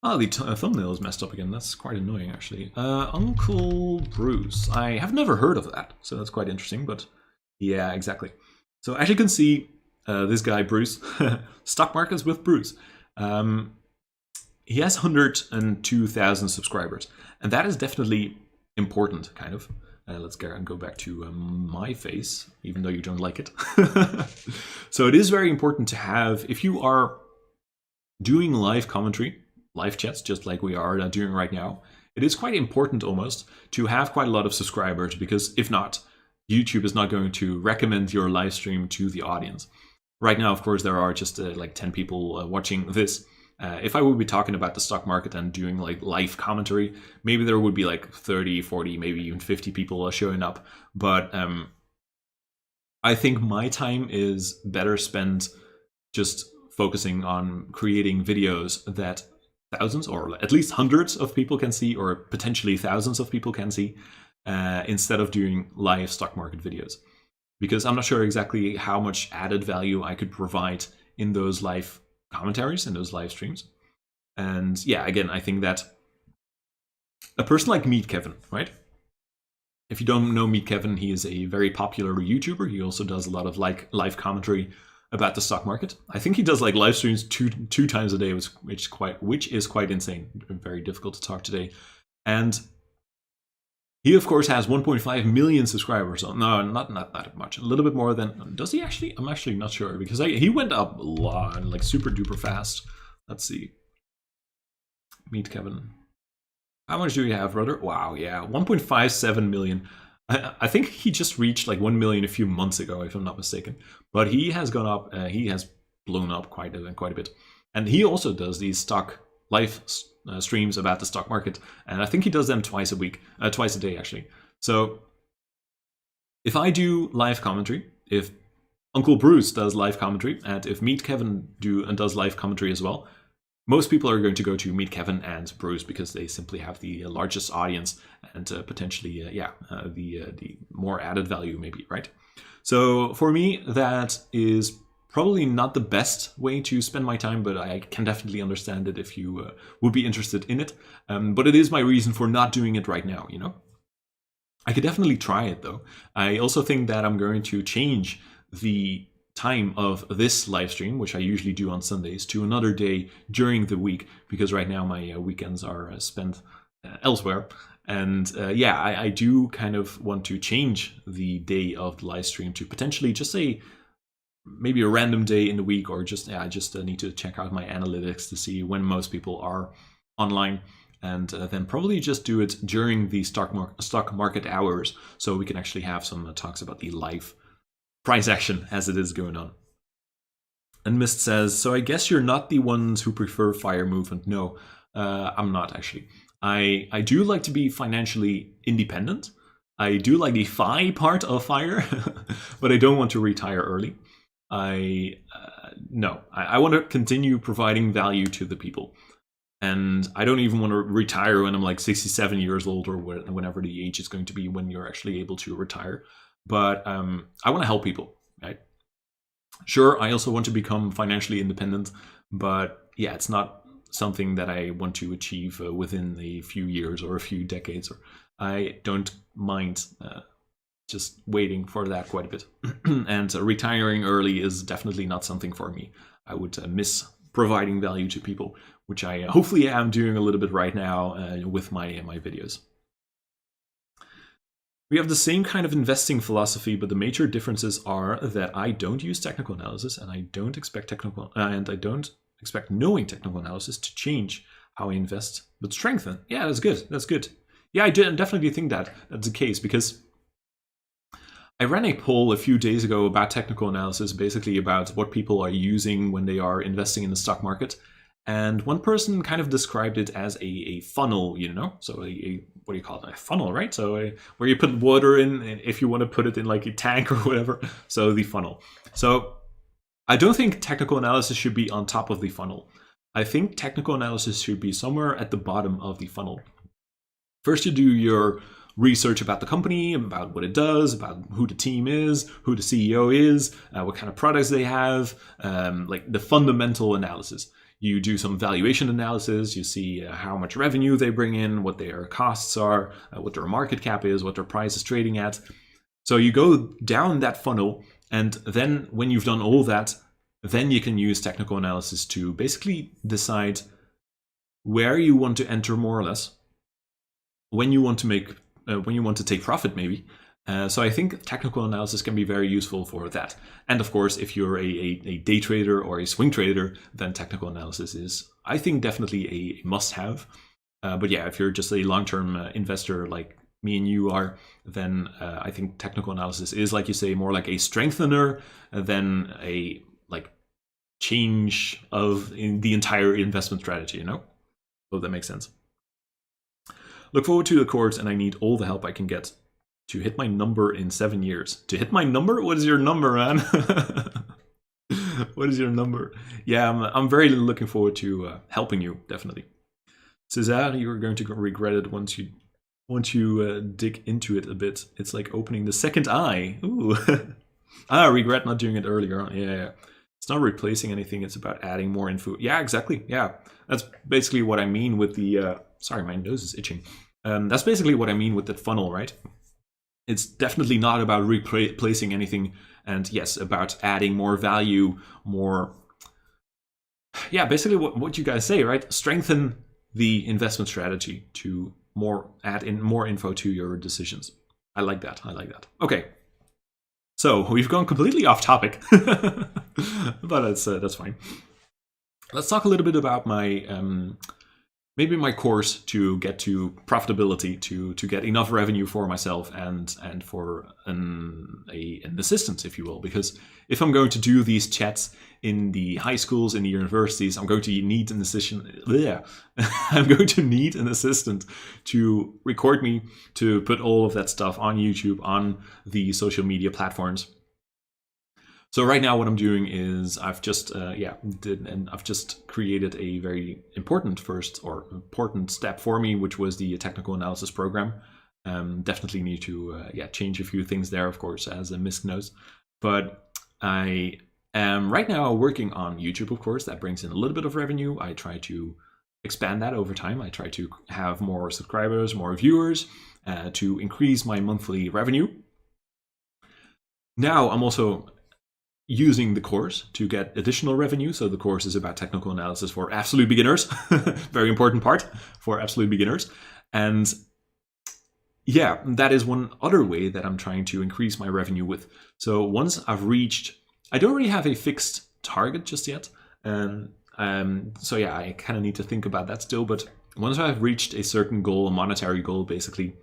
Oh, the thumbnail is messed up again. That's quite annoying, actually. Uncle Bruce. I have never heard of that, so that's quite interesting, but yeah, exactly. So as you can see, this guy, Bruce, Stock Markets with Bruce, he has 102,000 subscribers. And that is definitely important, kind of. Let's go back to my face, even though you don't like it. So it is very important to have, if you are doing live commentary, live chats, just like we are doing right now, it is quite important almost to have quite a lot of subscribers, because if not, YouTube is not going to recommend your live stream to the audience. Right now, of course, there are just like 10 people watching this. If I would be talking about the stock market and doing like live commentary, maybe there would be like 30, 40, maybe even 50 people showing up. But I think my time is better spent just focusing on creating videos that thousands or at least hundreds of people can see, or potentially thousands of people can see, instead of doing live stock market videos. Because I'm not sure exactly how much added value I could provide in those live commentaries and those live streams. And yeah, again, I think that a person like Meet Kevin, right? If you don't know Meet Kevin, he is a very popular YouTuber. He also does a lot of like live commentary about the stock market. I think he does like live streams two times a day, which is quite insane. Very difficult to talk today. And he, of course, has 1.5 million subscribers. No, not that much. A little bit more than... Does he actually? I'm actually not sure, because he went up a lot, like super duper fast. Let's see. Meet Kevin. How much do you have, brother? Wow, yeah, 1.57 million. I think he just reached like 1 million a few months ago, if I'm not mistaken. But he has gone up. He has blown up quite a bit. And he also does these stock live streams about the stock market, and I think he does them twice a day actually. So if I do live commentary, if Uncle Bruce does live commentary, and if Meet Kevin does live commentary as well, most people are going to go to Meet Kevin and Bruce because they simply have the largest audience and potentially the more added value, maybe, right? So for me, that is probably not the best way to spend my time, but I can definitely understand it if you would be interested in it. But it is my reason for not doing it right now, you know? I could definitely try it, though. I also think that I'm going to change the time of this live stream, which I usually do on Sundays, to another day during the week, because right now my weekends are spent elsewhere. And I do kind of want to change the day of the live stream to potentially just say, maybe a random day in the week, or just I just need to check out my analytics to see when most people are online, and then probably just do it during the stock market hours, so we can actually have some talks about the live price action as it is going on. And Mist says, so I guess you're not the ones who prefer FIRE movement. No, I'm not actually. I do like to be financially independent. I do like the FI part of FIRE, but I don't want to retire early. I want to continue providing value to the people, and I don't even want to retire when I'm like 67 years old, or whenever the age is going to be when you're actually able to retire. But I want to help people, right? Sure, I also want to become financially independent, but yeah, it's not something that I want to achieve within a few years or a few decades. Or I don't mind just waiting for that quite a bit. And retiring early is definitely not something for me. I would miss providing value to people, which I hopefully am doing a little bit right now with my videos. We have the same kind of investing philosophy, but the major differences are that I don't use technical analysis, and I don't expect expect knowing technical analysis to change how I invest, but strengthen. Yeah, that's good. That's good. Yeah, I definitely think that's the case, because I ran a poll a few days ago about technical analysis, basically about what people are using when they are investing in the stock market. And one person kind of described it as a funnel, you know? So a what do you call it? A funnel, right? So where you put water in, if you want to put it in like a tank or whatever. So the funnel. So I don't think technical analysis should be on top of the funnel. I think technical analysis should be somewhere at the bottom of the funnel. First, you do your research about the company, about what it does, about who the team is, who the CEO is, what kind of products they have, like the fundamental analysis. You do some valuation analysis, you see how much revenue they bring in, what their costs are, what their market cap is, what their price is trading at. So you go down that funnel, and then when you've done all that, then you can use technical analysis to basically decide where you want to enter, more or less, when you want to take profit, maybe. So I think technical analysis can be very useful for that. And of course, if you're a day trader or a swing trader, then technical analysis is, I think, definitely a must-have. But yeah, if you're just a long-term investor like me and you are, then I think technical analysis is, like you say, more like a strengthener than a change of the entire investment strategy, you know? Hope that makes sense. Look forward to the course, and I need all the help I can get to hit my number in 7 years. To hit my number? What is your number, man? What is your number? Yeah, I'm very looking forward to helping you, definitely. Cesar, you're going to regret it once you dig into it a bit. It's like opening the second eye. Ooh. I regret not doing it earlier. Yeah. It's not replacing anything. It's about adding more info. Yeah, exactly. Yeah, that's basically what I mean with the... sorry, my nose is itching. That's basically what I mean with that funnel, right? It's definitely not about replacing anything. And yes, about adding more value, more... Yeah, basically what you guys say, right? Strengthen the investment strategy to add in more info to your decisions. I like that. Okay. So we've gone completely off topic, but that's fine. Let's talk a little bit about my maybe my course to get to profitability, to get enough revenue for myself and for an assistant, if you will. Because if I'm going to do these chats in the high schools, in the universities, I'm going to need an assistant. I'm going to need an assistant to record me, to put all of that stuff on YouTube, on the social media platforms. So right now what I'm doing is I've just created a very important step for me, which was the technical analysis program. Definitely need to change a few things there, of course, as a MISC knows. But I am right now working on YouTube, of course. That brings in a little bit of revenue. I try to expand that over time. I try to have more subscribers, more viewers, to increase my monthly revenue. Now I'm also using the course to get additional revenue. So the course is about technical analysis for absolute beginners. Very important part for absolute beginners. And yeah, that is one other way that I'm trying to increase my revenue with. So once I've reached, I don't really have a fixed target just yet. So yeah, I kind of need to think about that still. But once I've reached a certain goal, a monetary goal, basically,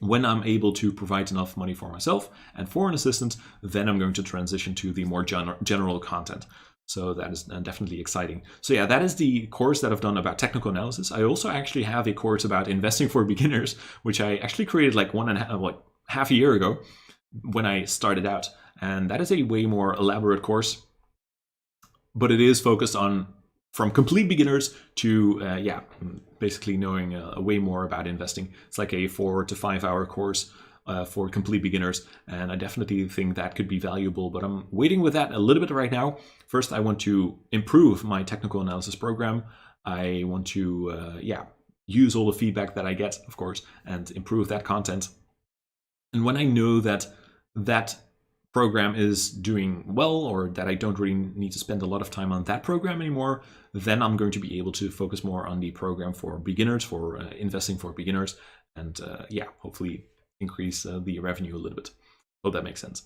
when I'm able to provide enough money for myself and for an assistant, then I'm going to transition to the more general content. So that is definitely exciting. So yeah, that is the course that I've done about technical analysis. I also actually have a course about investing for beginners, which I actually created like half a year ago when I started out. And that is a way more elaborate course, but it is focused on from complete beginners to, basically knowing way more about investing. It's like a 4 to 5 hour course for complete beginners. And I definitely think that could be valuable, but I'm waiting with that a little bit right now. First, I want to improve my technical analysis program. I want to, use all the feedback that I get, of course, and improve that content. And when I know that that program is doing well, or that I don't really need to spend a lot of time on that program anymore, then I'm going to be able to focus more on the program for beginners, for investing for beginners, and hopefully increase the revenue a little bit. Hope that makes sense.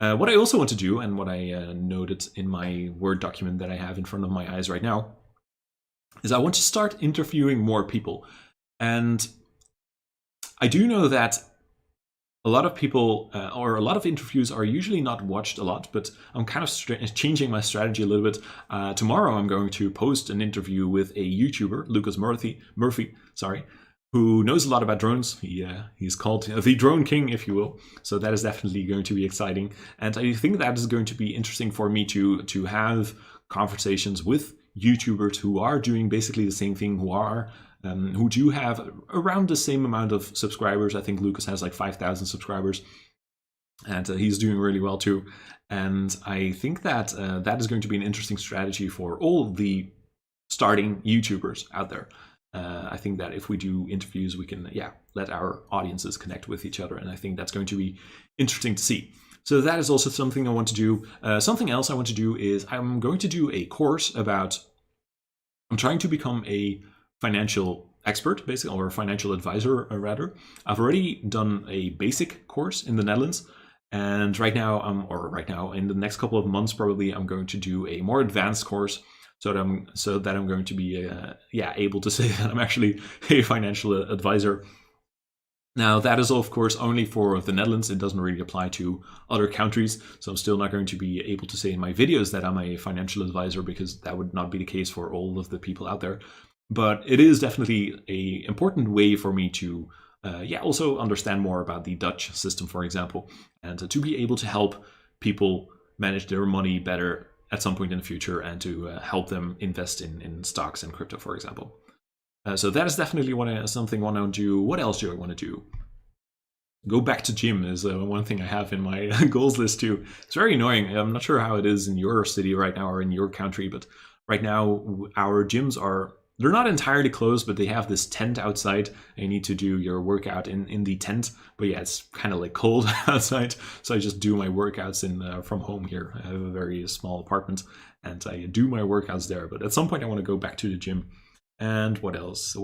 What I also want to do, and what I noted in my Word document that I have in front of my eyes right now, is I want to start interviewing more people. And I do know that a lot of people, or a lot of interviews are usually not watched a lot, but I'm kind of changing my strategy a little bit. Tomorrow I'm going to post an interview with a YouTuber, Lucas Murphy, who knows a lot about drones. He's called the Drone King, if you will. So that is definitely going to be exciting. And I think that is going to be interesting for me to have conversations with YouTubers who are doing basically the same thing, who do have around the same amount of subscribers. I think Lucas has like 5,000 subscribers, and he's doing really well too. And I think that that is going to be an interesting strategy for all the starting YouTubers out there. I think that if we do interviews, we can, let our audiences connect with each other. And I think that's going to be interesting to see. So that is also something I want to do. Something else I want to do is I'm going to do a course about, I'm trying to become a financial expert, basically, or a financial advisor, rather. I've already done a basic course in the Netherlands. And right now, in the next couple of months, probably, I'm going to do a more advanced course so that I'm going to be able to say that I'm actually a financial advisor. Now, that is, of course, only for the Netherlands. It doesn't really apply to other countries. So I'm still not going to be able to say in my videos that I'm a financial advisor, because that would not be the case for all of the people out there. But it is definitely an important way for me to also understand more about the Dutch system, for example, and to be able to help people manage their money better at some point in the future, and to help them invest in stocks and crypto, for example. So that is definitely something I want to do. What else do I want to do? Go back to gym is one thing I have in my goals list too. It's very annoying. I'm not sure how it is in your city right now or in your country, but right now our gyms they're not entirely closed, but they have this tent outside. And you need to do your workout in the tent. But yeah, it's kind of like cold outside. So I just do my workouts from home here. I have a very small apartment, and I do my workouts there. But at some point I want to go back to the gym. And what else?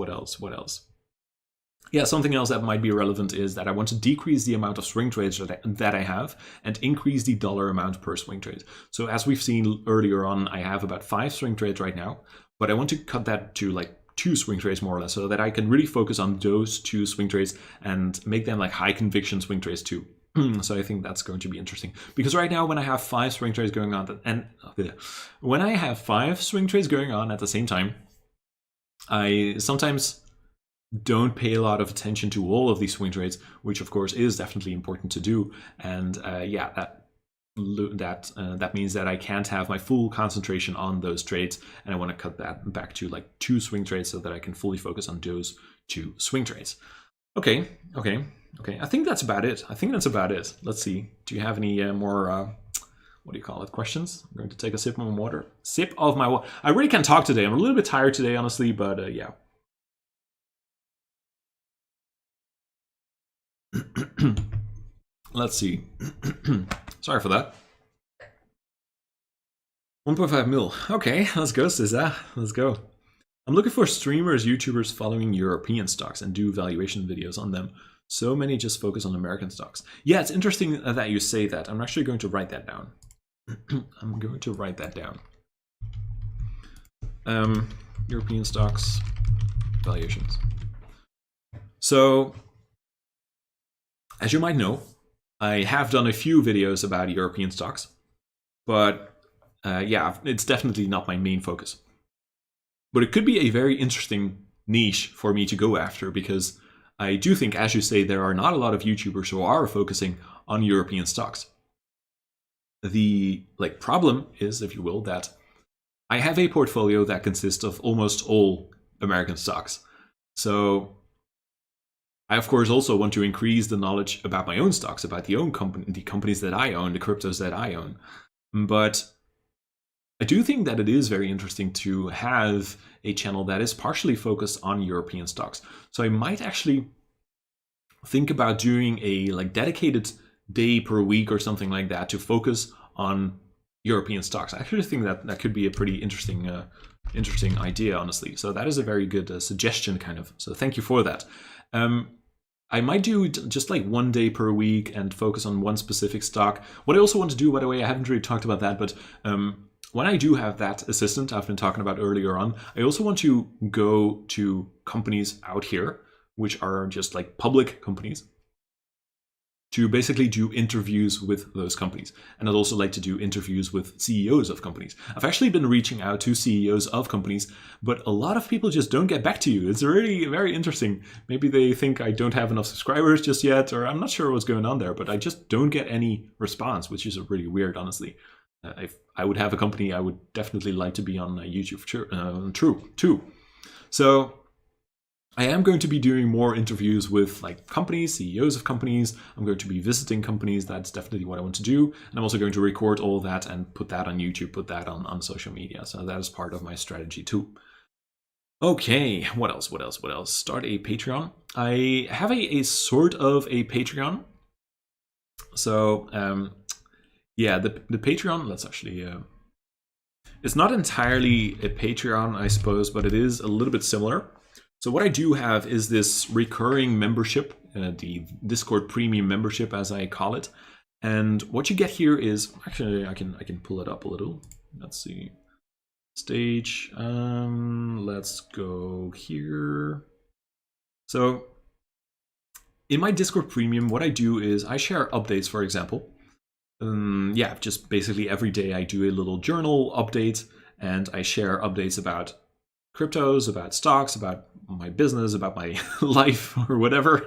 Yeah, something else that might be relevant is that I want to decrease the amount of swing trades that I have and increase the dollar amount per swing trade. So as we've seen earlier on, I have about 5 swing trades right now, but I want to cut that to like 2 swing trades more or less, so that I can really focus on those 2 swing trades and make them like high conviction swing trades too. So I think that's going to be interesting, because right now when I have 5 swing trades going on, when I have 5 swing trades going on at the same time, I sometimes don't pay a lot of attention to all of these swing trades, which of course is definitely important to do. And that means that I can't have my full concentration on those trades, and I want to cut that back to like 2 swing trades so that I can fully focus on those 2 swing trades. Okay. I think that's about it. Let's see. Do you have any more questions? I'm going to take a sip of my water. I really can't talk today. I'm a little bit tired today, honestly, but yeah. Let's see. Sorry for that. 1.5 mil. Okay, let's go, Cesar. Let's go. I'm looking for streamers, YouTubers following European stocks and do valuation videos on them. So many just focus on American stocks. Yeah, it's interesting that you say that. I'm actually going to write that down. European stocks valuations. So, as you might know, I have done a few videos about European stocks, but it's definitely not my main focus. But it could be a very interesting niche for me to go after, because I do think, as you say, there are not a lot of YouTubers who are focusing on European stocks. The problem is, if you will, that I have a portfolio that consists of almost all American stocks. So I, of course, also want to increase the knowledge about my own stocks, about the companies that I own, the cryptos that I own. But I do think that it is very interesting to have a channel that is partially focused on European stocks. So I might actually think about doing a dedicated day per week or something like that to focus on European stocks. I actually think that could be a pretty interesting idea, honestly. So that is a very good suggestion, kind of. So thank you for that. I might do just like 1 day per week and focus on one specific stock. What I also want to do, by the way, I haven't really talked about that, but when I do have that assistant I've been talking about earlier on, I also want to go to companies out here, which are just like public companies, to basically do interviews with those companies. And I'd also like to do interviews with CEOs of companies. I've actually been reaching out to CEOs of companies, but a lot of people just don't get back to you. It's really very interesting. Maybe they think I don't have enough subscribers just yet, or I'm not sure what's going on there, but I just don't get any response, which is really weird, honestly. If I would have a company, I would definitely like to be on YouTube too. So I am going to be doing more interviews with like companies, CEOs of companies. I'm going to be visiting companies. That's definitely what I want to do. And I'm also going to record all that and put that on YouTube, put that on social media. So that is part of my strategy too. Okay, what else? Start a Patreon. I have a sort of a Patreon. So yeah, the Patreon, let's actually... it's not entirely a Patreon, I suppose, but it is a little bit similar. So what I do have is this recurring membership, the Discord Premium membership, as I call it. And what you get here is, actually, I can pull it up a little. Let's see, stage. Let's go here. So in my Discord Premium, what I do is I share updates, for example. Yeah, just basically every day I do a little journal update, and I share updates about cryptos, about stocks, about my business, about my life, or whatever.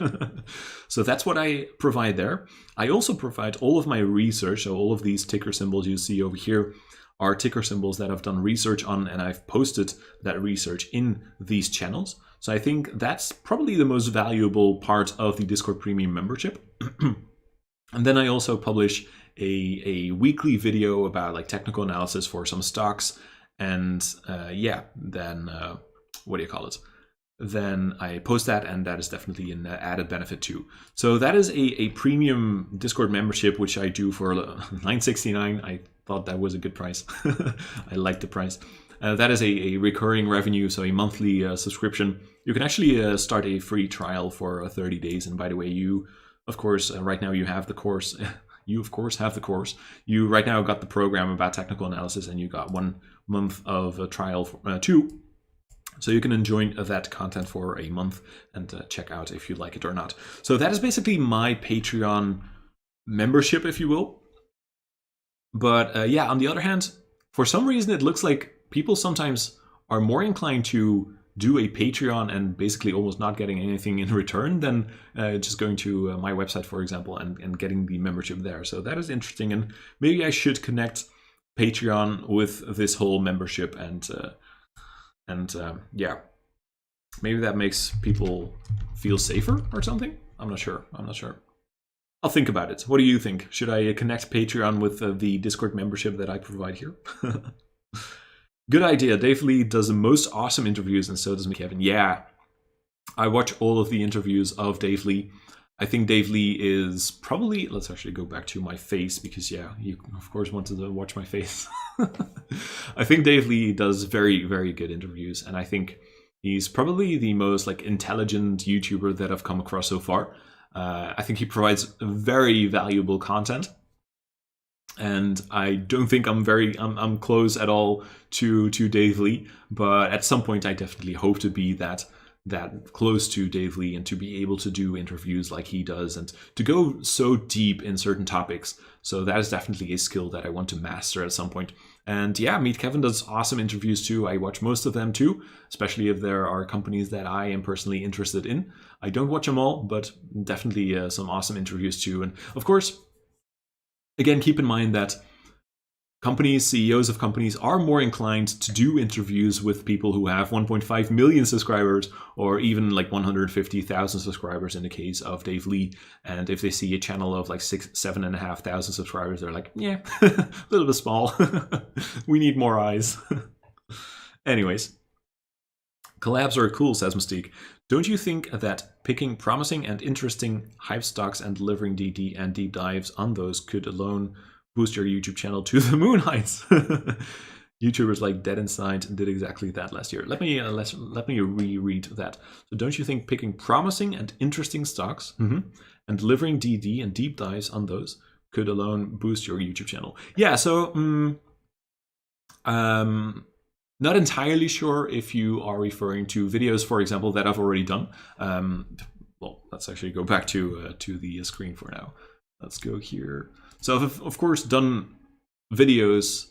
So that's what I provide there. I also provide all of my research. So all of these ticker symbols you see over here are ticker symbols that I've done research on, and I've posted that research in these channels. So I think that's probably the most valuable part of the Discord Premium membership. And then I also publish a weekly video about like technical analysis for some stocks. And yeah, then what do you call it? Then I post that, and that is definitely an added benefit too. So that is a premium Discord membership, which I do for $9.69. I thought that was a good price. I like the price. That is a recurring revenue, so a monthly subscription. You can actually start a free trial for 30 days. And by the way, you, of course, right now you have the course. You, of course, have the course. You right now got the program about technical analysis, and you got 1 month of a trial too. So you can enjoy that content for a month and check out if you like it or not. So that is basically my Patreon membership, if you will. But yeah, on the other hand, for some reason, it looks like people sometimes are more inclined to do a Patreon and basically almost not getting anything in return than just going to my website, for example, and getting the membership there. So that is interesting. And maybe I should connect Patreon with this whole membership, and yeah, maybe that makes people feel safer or something. I'm not sure. I'll think about it. What do you think? Should I connect Patreon with the Discord membership that I provide here? Good idea. Dave Lee does the most awesome interviews, and so does Kevin. Yeah, I watch all of the interviews of Dave Lee. I think Dave Lee is probably, let's actually go back to my face, because yeah, you of course wanted to watch my face. I think Dave Lee does very, very good interviews, and I think he's probably the most like intelligent YouTuber that I've come across so far. I think he provides very valuable content. And I don't think I'm close at all to Dave Lee, but at some point I definitely hope to be that close to Dave Lee and to be able to do interviews like he does and to go so deep in certain topics. So that is definitely a skill that I want to master at some point. And yeah, Meet Kevin does awesome interviews too. I watch most of them too, especially if there are companies that I am personally interested in. I don't watch them all, but definitely some awesome interviews too. And of course, again, keep in mind that companies, CEOs of companies are more inclined to do interviews with people who have 1.5 million subscribers or even like 150,000 subscribers in the case of Dave Lee. And if they see a channel of like 7,500 subscribers, they're like, yeah, a little bit small. We need more eyes. Anyways, collabs are cool, says Mystique. Don't you think that picking promising and interesting hype stocks and delivering DD and deep dives on those could alone boost your YouTube channel to the moon heights? YouTubers like Dead Inside did exactly that last year. Let me reread that. So don't you think picking promising and interesting stocks and delivering DD and deep dives on those could alone boost your YouTube channel? Yeah, so not entirely sure if you are referring to videos, for example, that I've already done. Well, let's actually go back to the screen for now. Let's go here. So I've, of course, done videos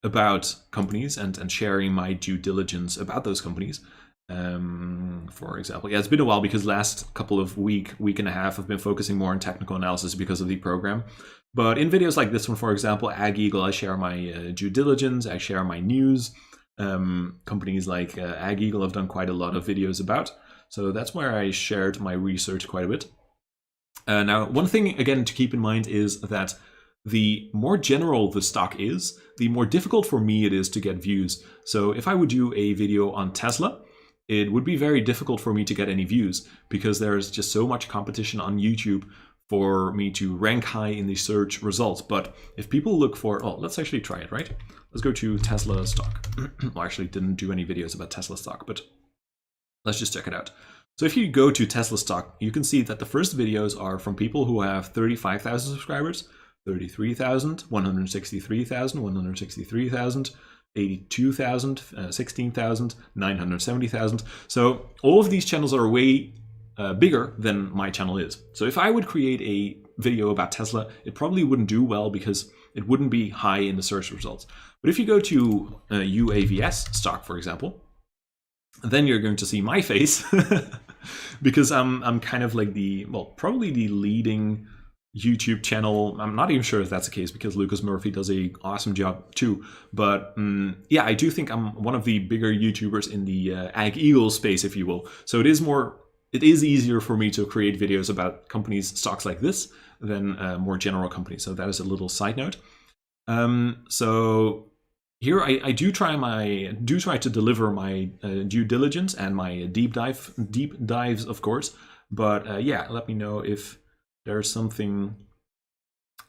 about companies and sharing my due diligence about those companies. For example, yeah, it's been a while because last couple of week and a half I've been focusing more on technical analysis because of the program. But in videos like this one, for example, Ag Eagle, I share my due diligence, I share my news. Companies like Ag Eagle I've done quite a lot of videos about. So that's where I shared my research quite a bit. Now, one thing, again, to keep in mind is that the more general the stock is, the more difficult for me it is to get views. So if I would do a video on Tesla, it would be very difficult for me to get any views because there's just so much competition on YouTube for me to rank high in the search results. But if people look for, oh, let's actually try it, right? Let's go to Tesla stock. Well, I actually didn't do any videos about Tesla stock, but let's just check it out. So if you go to Tesla stock, you can see that the first videos are from people who have 35,000 subscribers, 33,000, 163,000, 163,000, 82,000, 16,000, 970,000. So all of these channels are way bigger than my channel is. So if I would create a video about Tesla, it probably wouldn't do well because it wouldn't be high in the search results. But if you go to UAVS stock, for example, then you're going to see my face because I'm kind of like the, well, probably the leading YouTube channel. I'm not even sure if that's the case because Lucas Murphy does an awesome job too. But yeah, I do think I'm one of the bigger YouTubers in the Ag Eagle space, if you will. So it is easier for me to create videos about companies, stocks like this than more general companies. So that is a little side note. So here I do try to deliver my due diligence and my deep dives, of course. But yeah, let me know if there's something,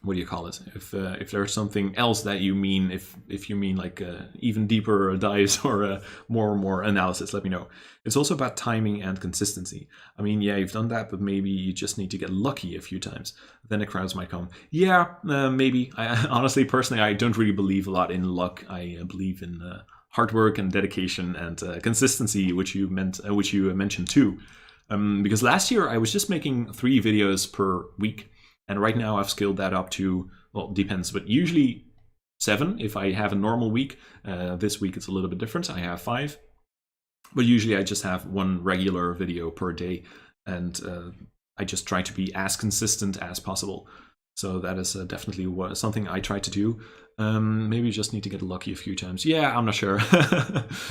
what do you call it? If there's something else that you mean, if you mean like even deeper dives or more analysis, let me know. It's also about timing and consistency. I mean, yeah, you've done that, but maybe you just need to get lucky a few times. Then the crowds might come. Yeah, maybe. Honestly, personally, I don't really believe a lot in luck. I believe in hard work and dedication and consistency, which you mentioned too. Because last year I was just making 3 videos per week. And right now I've scaled that up to, well, depends, but usually 7 if I have a normal week. This week it's a little bit different. I have 5. But usually I just have 1 regular video per day. And I just try to be as consistent as possible. So that is definitely something I try to do. Maybe you just need to get lucky a few times. Yeah, I'm not sure.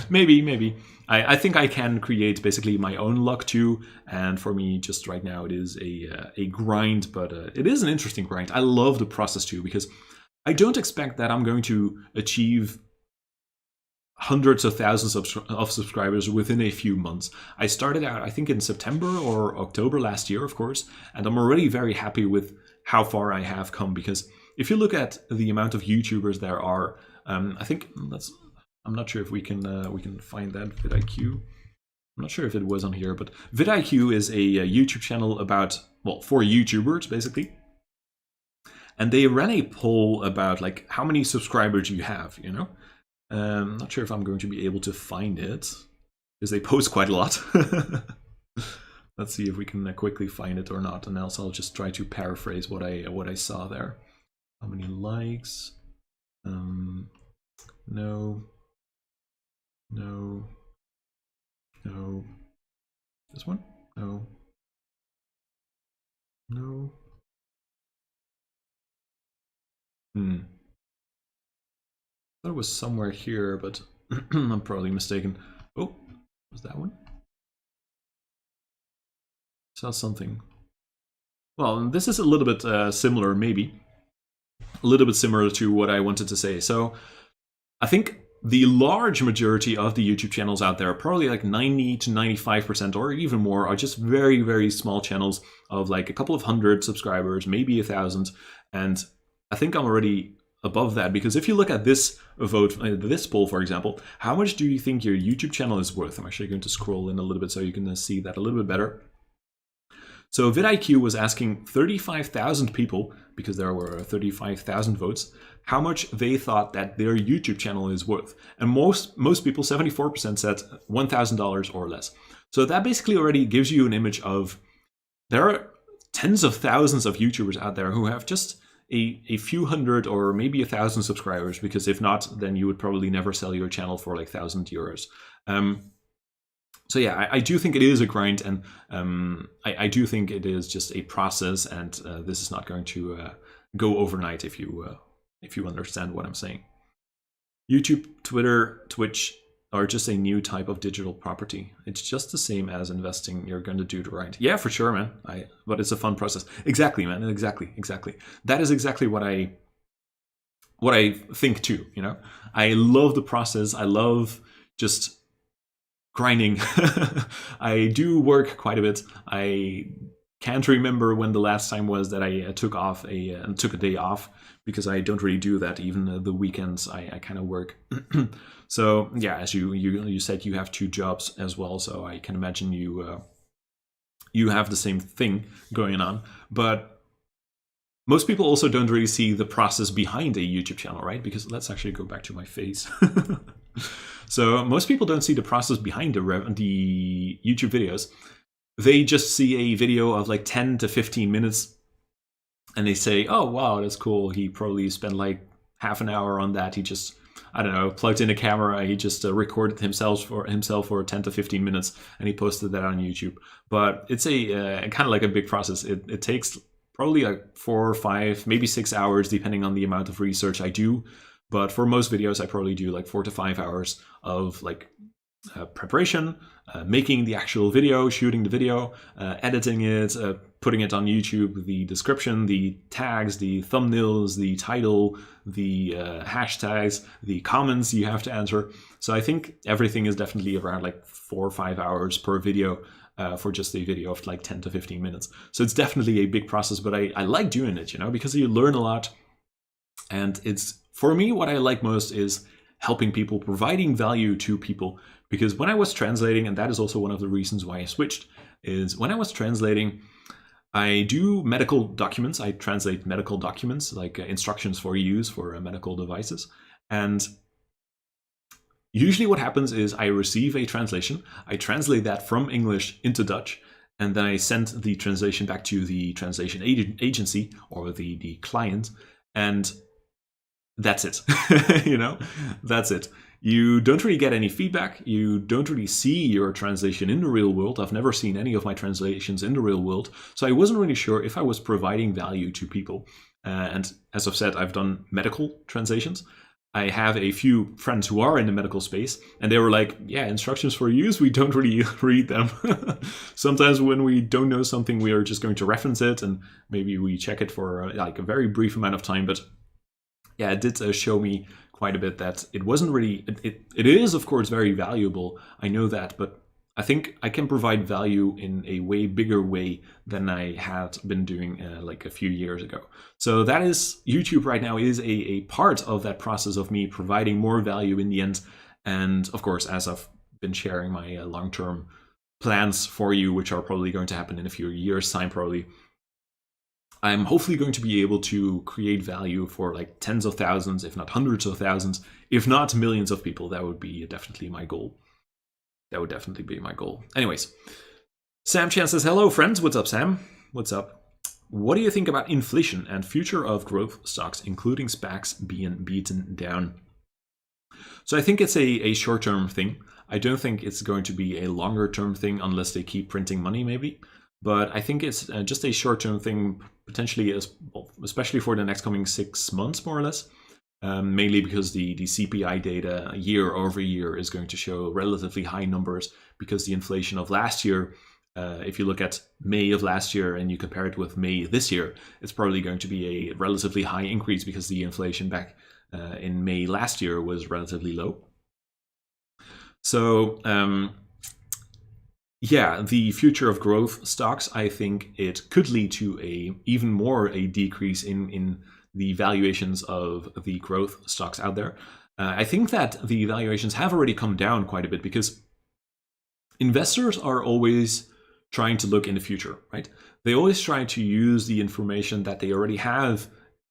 maybe. I think I can create basically my own luck too. And for me, just right now, it is a grind, but it is an interesting grind. I love the process too, because I don't expect that I'm going to achieve hundreds of thousands of subscribers within a few months. I started out, I think, in September or October last year, of course, and I'm already very happy with how far I have come, because if you look at the amount of YouTubers there are, I think I'm not sure if we can find that vidIQ. I'm not sure if it was on here, but vidIQ is a YouTube channel about, well, for YouTubers basically. And they ran a poll about like how many subscribers you have, you know? Not sure if I'm going to be able to find it because they post quite a lot. Let's see if we can quickly find it or not, and else I'll just try to paraphrase what I saw there. How many likes? No. This one? No. I thought it was somewhere here, but I'm probably mistaken. Oh, was that one? Saw something. Well, this is a little bit similar, maybe. A little bit similar to what I wanted to say. So I think the large majority of the YouTube channels out there, probably like 90 to 95% or even more, are just very, very small channels of like a couple of hundred subscribers, maybe 1,000. And I think I'm already above that, because if you look at this vote, this poll, for example, how much do you think your YouTube channel is worth? I'm actually going to scroll in a little bit so you can see that a little bit better. So vidIQ was asking 35,000 people, because there were 35,000 votes, how much they thought that their YouTube channel is worth. And most people, 74%, said $1,000 or less. So that basically already gives you an image of, there are tens of thousands of YouTubers out there who have just a few hundred or maybe 1,000 subscribers, because if not, then you would probably never sell your channel for like €1,000. So yeah, I do think it is a grind, and I do think it is just a process, and this is not going to go overnight, if you understand what I'm saying. YouTube, Twitter, Twitch are just a new type of digital property. It's just the same as investing. You're going to do the right. Yeah, for sure, man. But it's a fun process. Exactly, man. Exactly. That is exactly what I think too. You know, I love the process. I love just grinding. I do work quite a bit. I can't remember when the last time was that I took a day off, because I don't really do that. Even the weekends, I kind of work. So yeah, as you said, you have 2 jobs as well. So I can imagine you have the same thing going on. But most people also don't really see the process behind a YouTube channel, right? Because let's actually go back to my face. So most people don't see the process behind the YouTube videos. They just see a video of like 10 to 15 minutes, and they say, oh, wow, that's cool. He probably spent like half an hour on that. He just, I don't know, plugged in a camera. He just recorded himself for 10 to 15 minutes, and he posted that on YouTube. But it's a kind of like a big process. It takes probably like 4 or 5, maybe 6 hours, depending on the amount of research I do. But for most videos, I probably do like 4 to 5 hours of like preparation, making the actual video, shooting the video, editing it, putting it on YouTube, the description, the tags, the thumbnails, the title, the hashtags, the comments you have to answer. So I think everything is definitely around like 4 or 5 hours per video, for just a video of like 10 to 15 minutes. So it's definitely a big process, but I like doing it, you know, because you learn a lot. And it's, for me, what I like most is helping people, providing value to people. Because when I was translating, and that is also one of the reasons why I switched, is when I was translating, I do medical documents. I translate medical documents, like instructions for use for medical devices. And usually what happens is I receive a translation. I translate that from English into Dutch, and then I send the translation back to the translation agency or the client. And that's it. You know, that's it. You don't really get any feedback. You don't really see your translation in the real world. I've never seen any of my translations in the real world. So I wasn't really sure if I was providing value to people. And as I've said, I've done medical translations. I have a few friends who are in the medical space, and they were like, yeah, instructions for use, we don't really read them. Sometimes when we don't know something, we are just going to reference it, and maybe we check it for like a very brief amount of time. But yeah, it did show me quite a bit that it wasn't really, it is of course very valuable, I know that, but I think I can provide value in a way bigger way than I had been doing like a few years ago. So that is, YouTube right now is a part of that process of me providing more value in the end. And of course, as I've been sharing my long-term plans for you, which are probably going to happen in a few years' time probably, I'm hopefully going to be able to create value for like tens of thousands, if not hundreds of thousands, if not millions of people. That would be definitely my goal. That would definitely be my goal. Anyways, Sam Chan says, hello friends. What's up, Sam? What's up? What do you think about inflation and future of growth stocks, including SPACs, being beaten down? So I think it's a short-term thing. I don't think it's going to be a longer-term thing unless they keep printing money maybe. But I think it's just a short-term thing, potentially, especially for the next coming 6 months, more or less. Mainly because the CPI data year over year is going to show relatively high numbers, because the inflation of last year, if you look at May of last year and you compare it with May this year, it's probably going to be a relatively high increase because the inflation back in May last year was relatively low. So yeah, the future of growth stocks, I think it could lead to even more a decrease in the valuations of the growth stocks out there. I think that the valuations have already come down quite a bit because investors are always trying to look in the future, right? They always try to use the information that they already have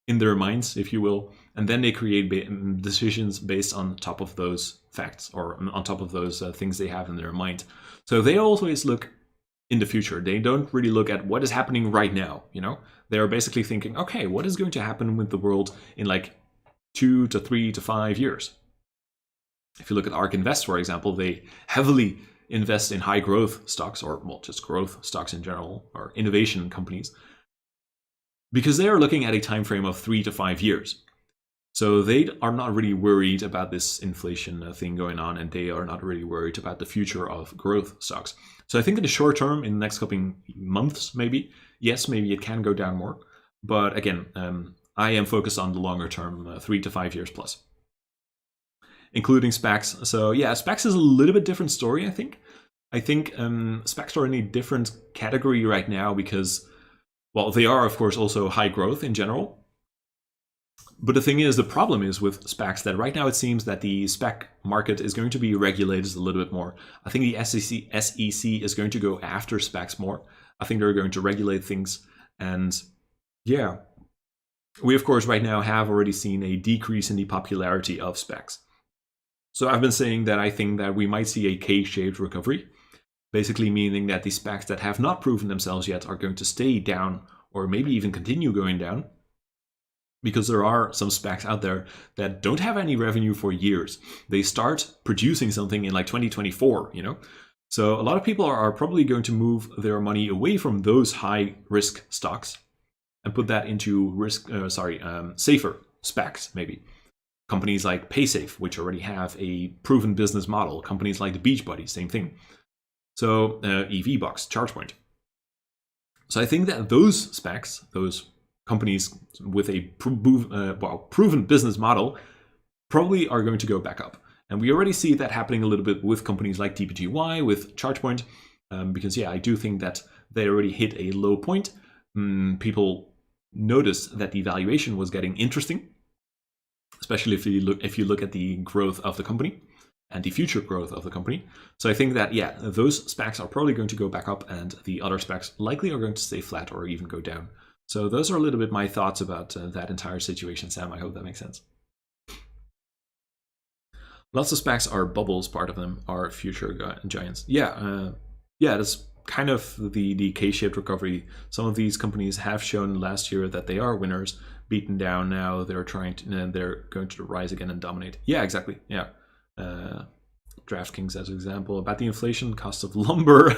in their minds, if you will, and then they create decisions based on top of those facts or on top of those things they have in their mind. So they always look in the future. They don't really look at what is happening right now, you know? They're basically thinking, okay, what is going to happen with the world in like 2 to 3 to 5 years? If you look at ARK Invest, for example, they heavily invest in high growth stocks, or well, just growth stocks in general, or innovation companies, because they are looking at a time frame of 3 to 5 years. So they are not really worried about this inflation thing going on, and they are not really worried about the future of growth stocks. So I think in the short term, in the next couple months, maybe, yes, maybe it can go down more. But again, I am focused on the longer term, 3 to 5 years plus, including SPACs. So yeah, SPACs is a little bit different story, I think. I think SPACs are in a different category right now because, well, they are, of course, also high growth in general. But the thing is, the problem is with SPACs that right now it seems that the SPAC market is going to be regulated a little bit more. I think the SEC is going to go after SPACs more. I think they're going to regulate things. And yeah, we, of course, right now have already seen a decrease in the popularity of SPACs. So I've been saying that I think that we might see a K-shaped recovery, basically meaning that the SPACs that have not proven themselves yet are going to stay down or maybe even continue going down, because there are some SPACs out there that don't have any revenue for years. They start producing something in like 2024, you know? So a lot of people are probably going to move their money away from those high risk stocks and put that into safer SPACs, maybe. Companies like PaySafe, which already have a proven business model. Companies like the Beachbody, same thing. So EVBox, ChargePoint. So I think that those SPACs, those companies with a proven business model, probably are going to go back up. And we already see that happening a little bit with companies like TPGY, with ChargePoint, because yeah, I do think that they already hit a low point. People noticed that the valuation was getting interesting, especially if you look at the growth of the company and the future growth of the company. So I think that, yeah, those SPACs are probably going to go back up and the other SPACs likely are going to stay flat or even go down. So those are a little bit my thoughts about that entire situation, Sam. I hope that makes sense. Lots of SPACs are bubbles. Part of them are future giants. Yeah, that's kind of the K-shaped recovery. Some of these companies have shown last year that they are winners, beaten down now. They're going to rise again and dominate. Yeah, exactly. Yeah. DraftKings as an example. About the inflation cost of lumber.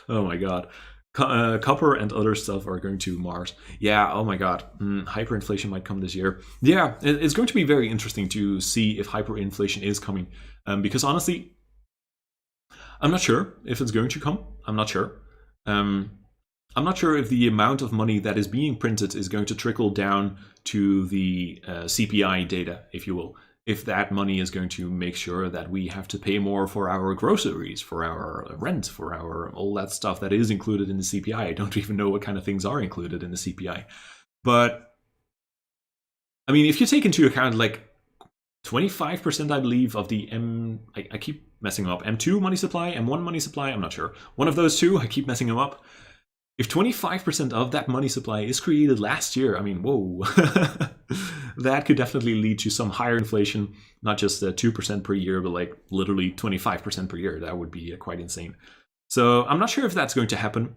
Oh my god. Copper and other stuff are going to Mars. Yeah, oh my god. Hyperinflation might come this year. Yeah, it's going to be very interesting to see if hyperinflation is coming. Because honestly, I'm not sure if it's going to come. I'm not sure. I'm not sure if the amount of money that is being printed is going to trickle down to the CPI data, if you will. If that money is going to make sure that we have to pay more for our groceries, for our rent, for our all that stuff that is included in the CPI. I don't even know what kind of things are included in the CPI. But, I mean, if you take into account like 25%, I believe, of the I keep messing them up, M2 money supply, M1 money supply, I'm not sure. One of those two, I keep messing them up. If 25% of that money supply is created last year, I mean, whoa, that could definitely lead to some higher inflation, not just 2% per year, but like literally 25% per year. That would be quite insane. So I'm not sure if that's going to happen.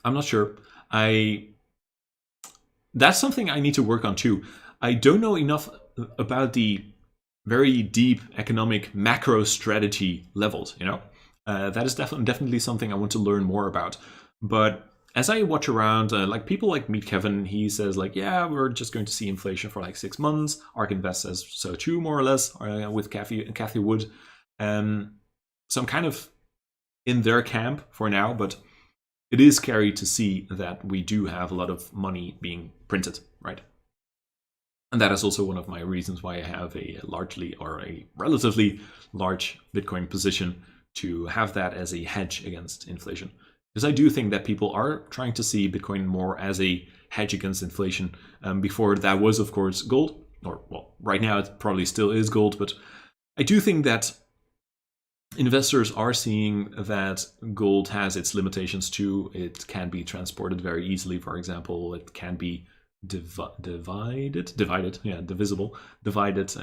I'm not sure. That's something I need to work on too. I don't know enough about the very deep economic macro strategy levels, you know? That is definitely something I want to learn more about. But as I watch around, like people like Meet Kevin, he says like, yeah, we're just going to see inflation for like 6 months. ARK Invest says so too, more or less, with Cathy Wood. So I'm kind of in their camp for now, but it is scary to see that we do have a lot of money being printed, right? And that is also one of my reasons why I have a relatively large Bitcoin position, to have that as a hedge against inflation. Because I do think that people are trying to see Bitcoin more as a hedge against inflation. Before that was, of course, gold. Or, well, right now it probably still is gold. But I do think that investors are seeing that gold has its limitations too. It can be transported very easily, for example. It can be divided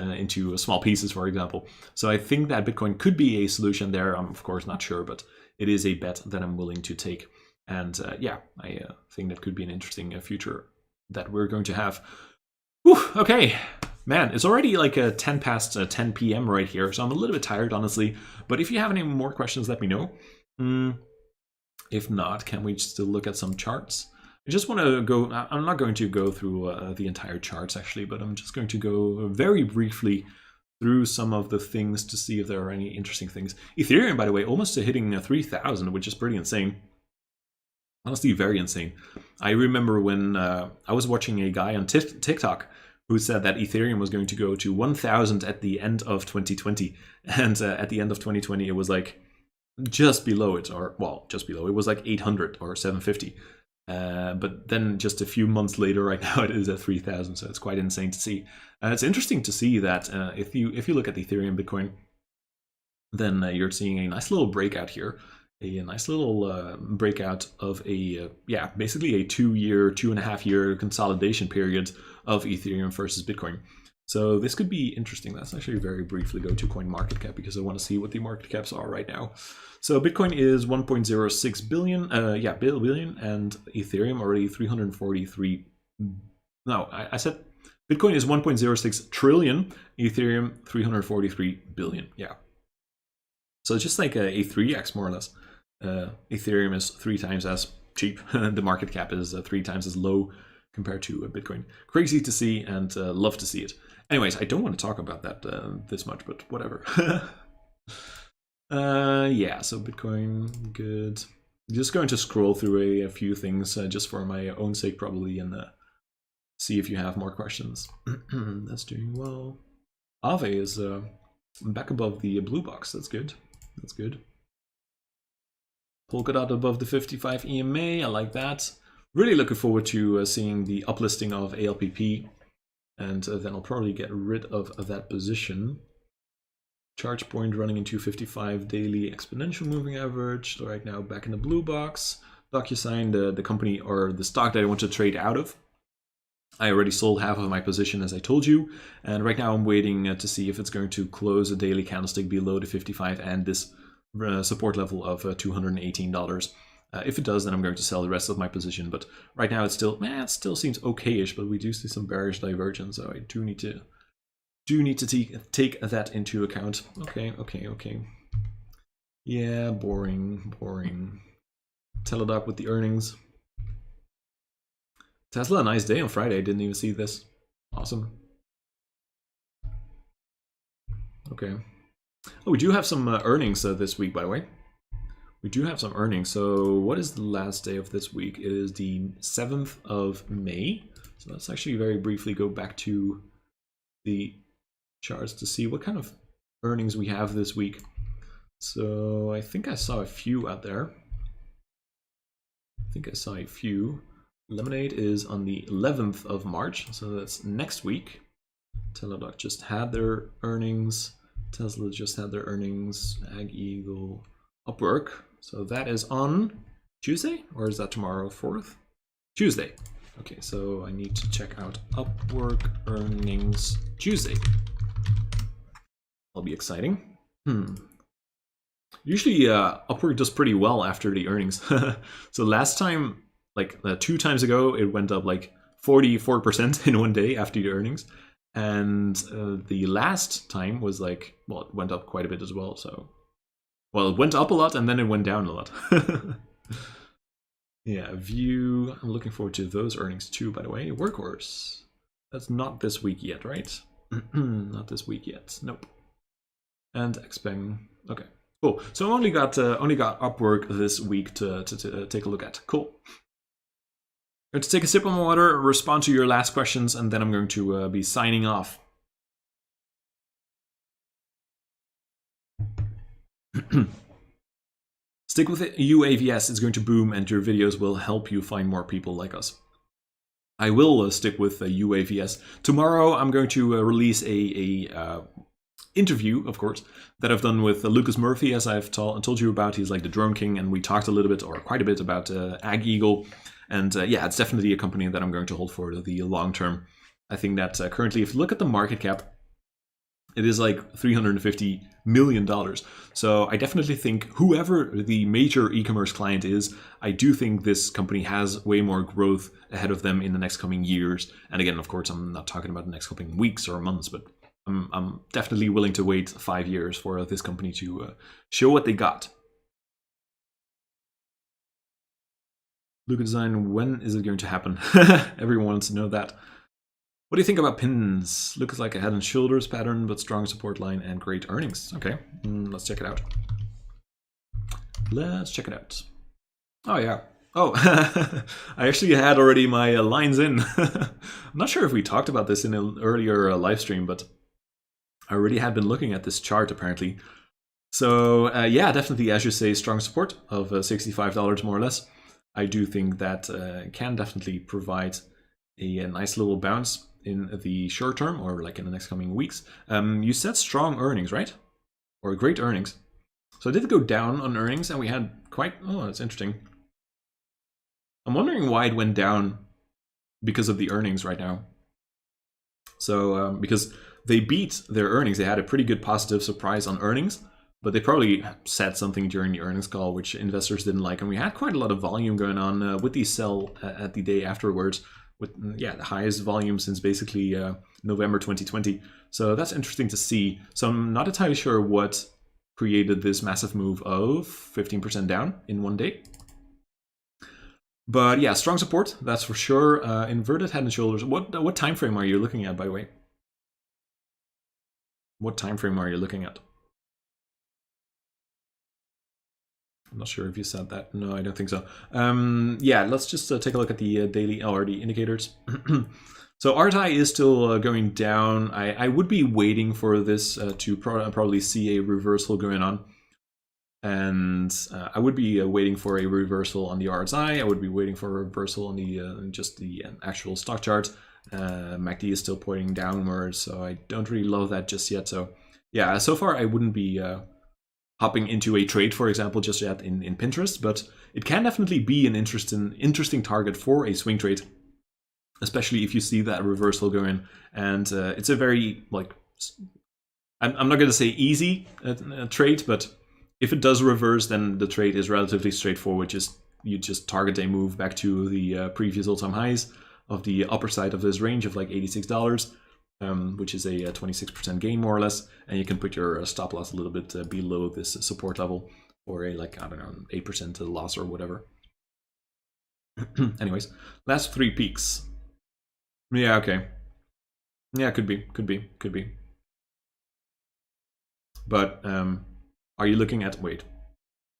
into small pieces, for example. So I think that Bitcoin could be a solution there. I'm of course not sure, but it is a bet that I'm willing to take. And yeah, I think that could be an interesting future that we're going to have. Whew, okay, man, it's already like 10 past 10 p.m. right here, so I'm a little bit tired, honestly. But if you have any more questions, let me know. If not, can we still look at some charts? I just want to go, I'm not going to go through the entire charts actually, but I'm just going to go very briefly through some of the things to see if there are any interesting things. Ethereum, by the way, almost hitting 3,000, which is pretty insane. Honestly, very insane. I remember when I was watching a guy on TikTok who said that Ethereum was going to go to 1,000 at the end of 2020. And at the end of 2020, it was like just below it, or well, just below. It was like 800 or 750. But then just a few months later, right now it is at 3,000. So it's quite insane to see. It's interesting to see that if you look at Ethereum, Bitcoin, then you're seeing a nice little breakout here. A nice little breakout of a, basically a 2.5 year consolidation period of Ethereum versus Bitcoin. So this could be interesting. Let's actually very briefly go to CoinMarketCap because I want to see what the market caps are right now. So Bitcoin is 1.06 billion, billion, and Ethereum already 343. No, I said Bitcoin is 1.06 trillion, Ethereum 343 billion. Yeah. So it's just like a 3x more or less. Ethereum is 3 times as cheap. The market cap is 3 times as low compared to Bitcoin. Crazy to see and love to see it. Anyways, I don't want to talk about that this much, but whatever. Yeah, so Bitcoin, good. I'm just going to scroll through a few things just for my own sake probably and see if you have more questions. That's doing well. Aave is back above the blue box. That's good. That's good. Polkadot above the 55 EMA. I like that. Really looking forward to seeing the uplisting of ALPP. And then I'll probably get rid of that position. Charge point running into 55 daily exponential moving average. So right now back in the blue box. DocuSign, the company or the stock that I want to trade out of. I already sold half of my position as I told you. And right now I'm waiting to see if it's going to close a daily candlestick below the 55 and this support level of $218. If it does, then I'm going to sell the rest of my position. But right now it still seems okay-ish, but we do see some bearish divergence. So I do need to take that into account. Okay. Yeah, boring. Teladoc with the earnings. Tesla, nice day on Friday. I didn't even see this. Awesome. Okay. Oh, we do have some earnings this week, by the way. We do have some earnings. So what is the last day of this week? It is the 7th of May. So let's actually very briefly go back to the charts to see what kind of earnings we have this week. So I think I saw a few out there. Lemonade is on the 11th of March. So that's next week. Teladoc just had their earnings. Tesla just had their earnings. Ag Eagle, Upwork. So that is on Tuesday, or is that tomorrow, 4th? Tuesday. Okay, so I need to check out Upwork earnings Tuesday. That'll be exciting. Usually Upwork does pretty well after the earnings. So last time, like 2 times ago, it went up like 44% in one day after the earnings. And the last time was like, well, it went up quite a bit as well. So, well, it went up a lot and then it went down a lot. Yeah, View. I'm looking forward to those earnings too, by the way. Workhorse. That's not this week yet, right? Not this week yet. Nope. And Xpeng. Okay, cool. So I only got Upwork this week to take a look at. Cool. I'm going to take a sip of my water, respond to your last questions, and then I'm going to be signing off. Stick with it. UAVS is going to boom, and your videos will help you find more people like us. I will stick with UAVS. Tomorrow I'm going to release a interview, of course, that I've done with Lucas Murphy, as I've told you about. He's like the drone king, and we talked a little bit, or quite a bit, about Ag Eagle. And yeah, it's definitely a company that I'm going to hold for the long term. I think that currently, if you look at the market cap, it is like $350 million. So I definitely think whoever the major e-commerce client is, I do think this company has way more growth ahead of them in the next coming years. And again, of course, I'm not talking about the next coming weeks or months, but I'm definitely willing to wait 5 years for this company to show what they got. Luca Design, when is it going to happen? Everyone wants to know that. What do you think about pins? Looks like a head and shoulders pattern, but strong support line and great earnings. Okay, let's check it out. Let's check it out. Oh yeah. Oh, I actually had already my lines in. I'm not sure if we talked about this in an earlier live stream, but I already had been looking at this chart apparently. So yeah, definitely, as you say, strong support of $65 more or less. I do think that can definitely provide a nice little bounce in the short term, or like in the next coming weeks. You said strong earnings, right? Or great earnings. So it did go down on earnings, and we had quite, oh, that's interesting. I'm wondering why it went down because of the earnings right now. So because they beat their earnings, they had a pretty good positive surprise on earnings, but they probably said something during the earnings call which investors didn't like, and we had quite a lot of volume going on with the sell at the day afterwards, with yeah, the highest volume since basically November 2020. So that's interesting to see. So I'm not entirely sure what created this massive move of 15% down in one day. But yeah, strong support, that's for sure. Inverted head and shoulders. What time frame are you looking at, by the way? What time frame are you looking at? I'm not sure if you said that. No, I don't think so. Yeah, let's just take a look at the daily or the indicators. So RTI is still going down. I would be waiting for this to probably see a reversal going on. And I would be waiting for a reversal on the RSI. I would be waiting for a reversal on the just the actual stock chart. MACD is still pointing downwards, so I don't really love that just yet. So yeah, so far I wouldn't be hopping into a trade, for example, just yet in Pinterest, but it can definitely be an interesting target for a swing trade, especially if you see that reversal going. And it's a very, like, I'm not going to say easy trade, but if it does reverse, then the trade is relatively straightforward. You just target a move back to the previous all-time highs of the upper side of this range of like $86. Which is a 26% gain more or less, and you can put your stop loss a little bit below this support level, or a, like, I don't know, 8% loss or whatever. Anyways, last 3 peaks. Yeah, okay. Yeah, could be. But are you looking at, wait,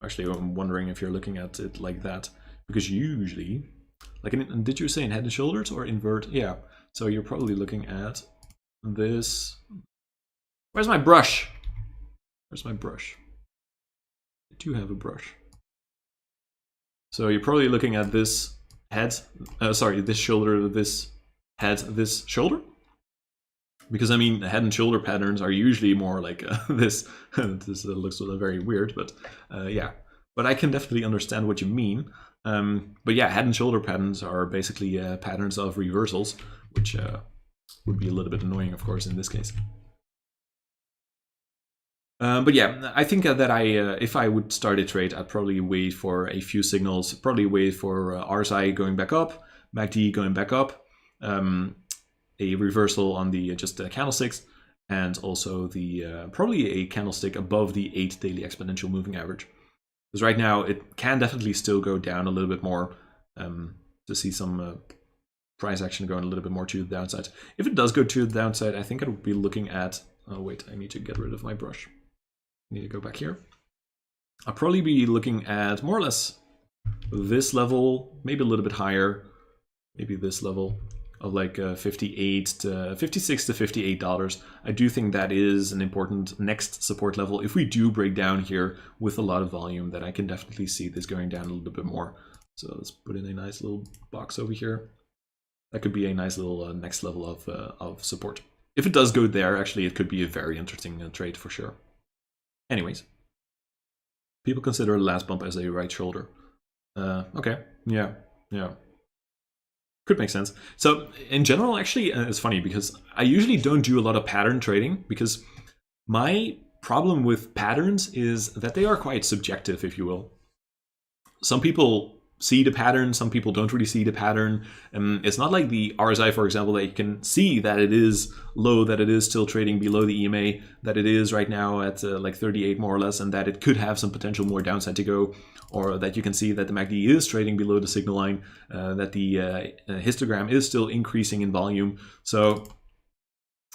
actually I'm wondering if you're looking at it like that, because usually, like, did you say in head and shoulders or invert? Yeah, so you're probably looking at this. Where's my brush? Where's my brush? I do have a brush. So you're probably looking at this head, sorry, this shoulder, this head, this shoulder? Because I mean, head and shoulder patterns are usually more like this. This looks very weird, but yeah. But I can definitely understand what you mean. But yeah, head and shoulder patterns are basically patterns of reversals, which would be a little bit annoying, of course, in this case. But yeah, I think that if I would start a trade, I'd probably wait for a few signals, probably wait for RSI going back up, MACD going back up, a reversal on the candlesticks, and also the probably a candlestick above the 8 daily exponential moving average. Because right now it can definitely still go down a little bit more to see some price action going a little bit more to the downside. If it does go to the downside, I think I would be looking at, oh wait, I need to get rid of my brush. I need to go back here. I'll probably be looking at more or less this level, maybe a little bit higher, maybe this level, of like 58 to 56 to $58. I do think that is an important next support level. If we do break down here with a lot of volume, then I can definitely see this going down a little bit more. So let's put in a nice little box over here. That could be a nice little next level of support. If it does go there, actually, it could be a very interesting trade for sure. Anyways, people consider the last bump as a right shoulder. Okay, yeah. Could make sense. So in general, actually, it's funny because I usually don't do a lot of pattern trading because my problem with patterns is that they are quite subjective, if you will. Some people see the pattern, some people don't really see the pattern. It's not like the RSI, for example, that you can see that it is low, that it is still trading below the EMA, that it is right now at like 38 more or less, and that it could have some potential more downside to go, or that you can see that the MACD is trading below the signal line, that the histogram is still increasing in volume. So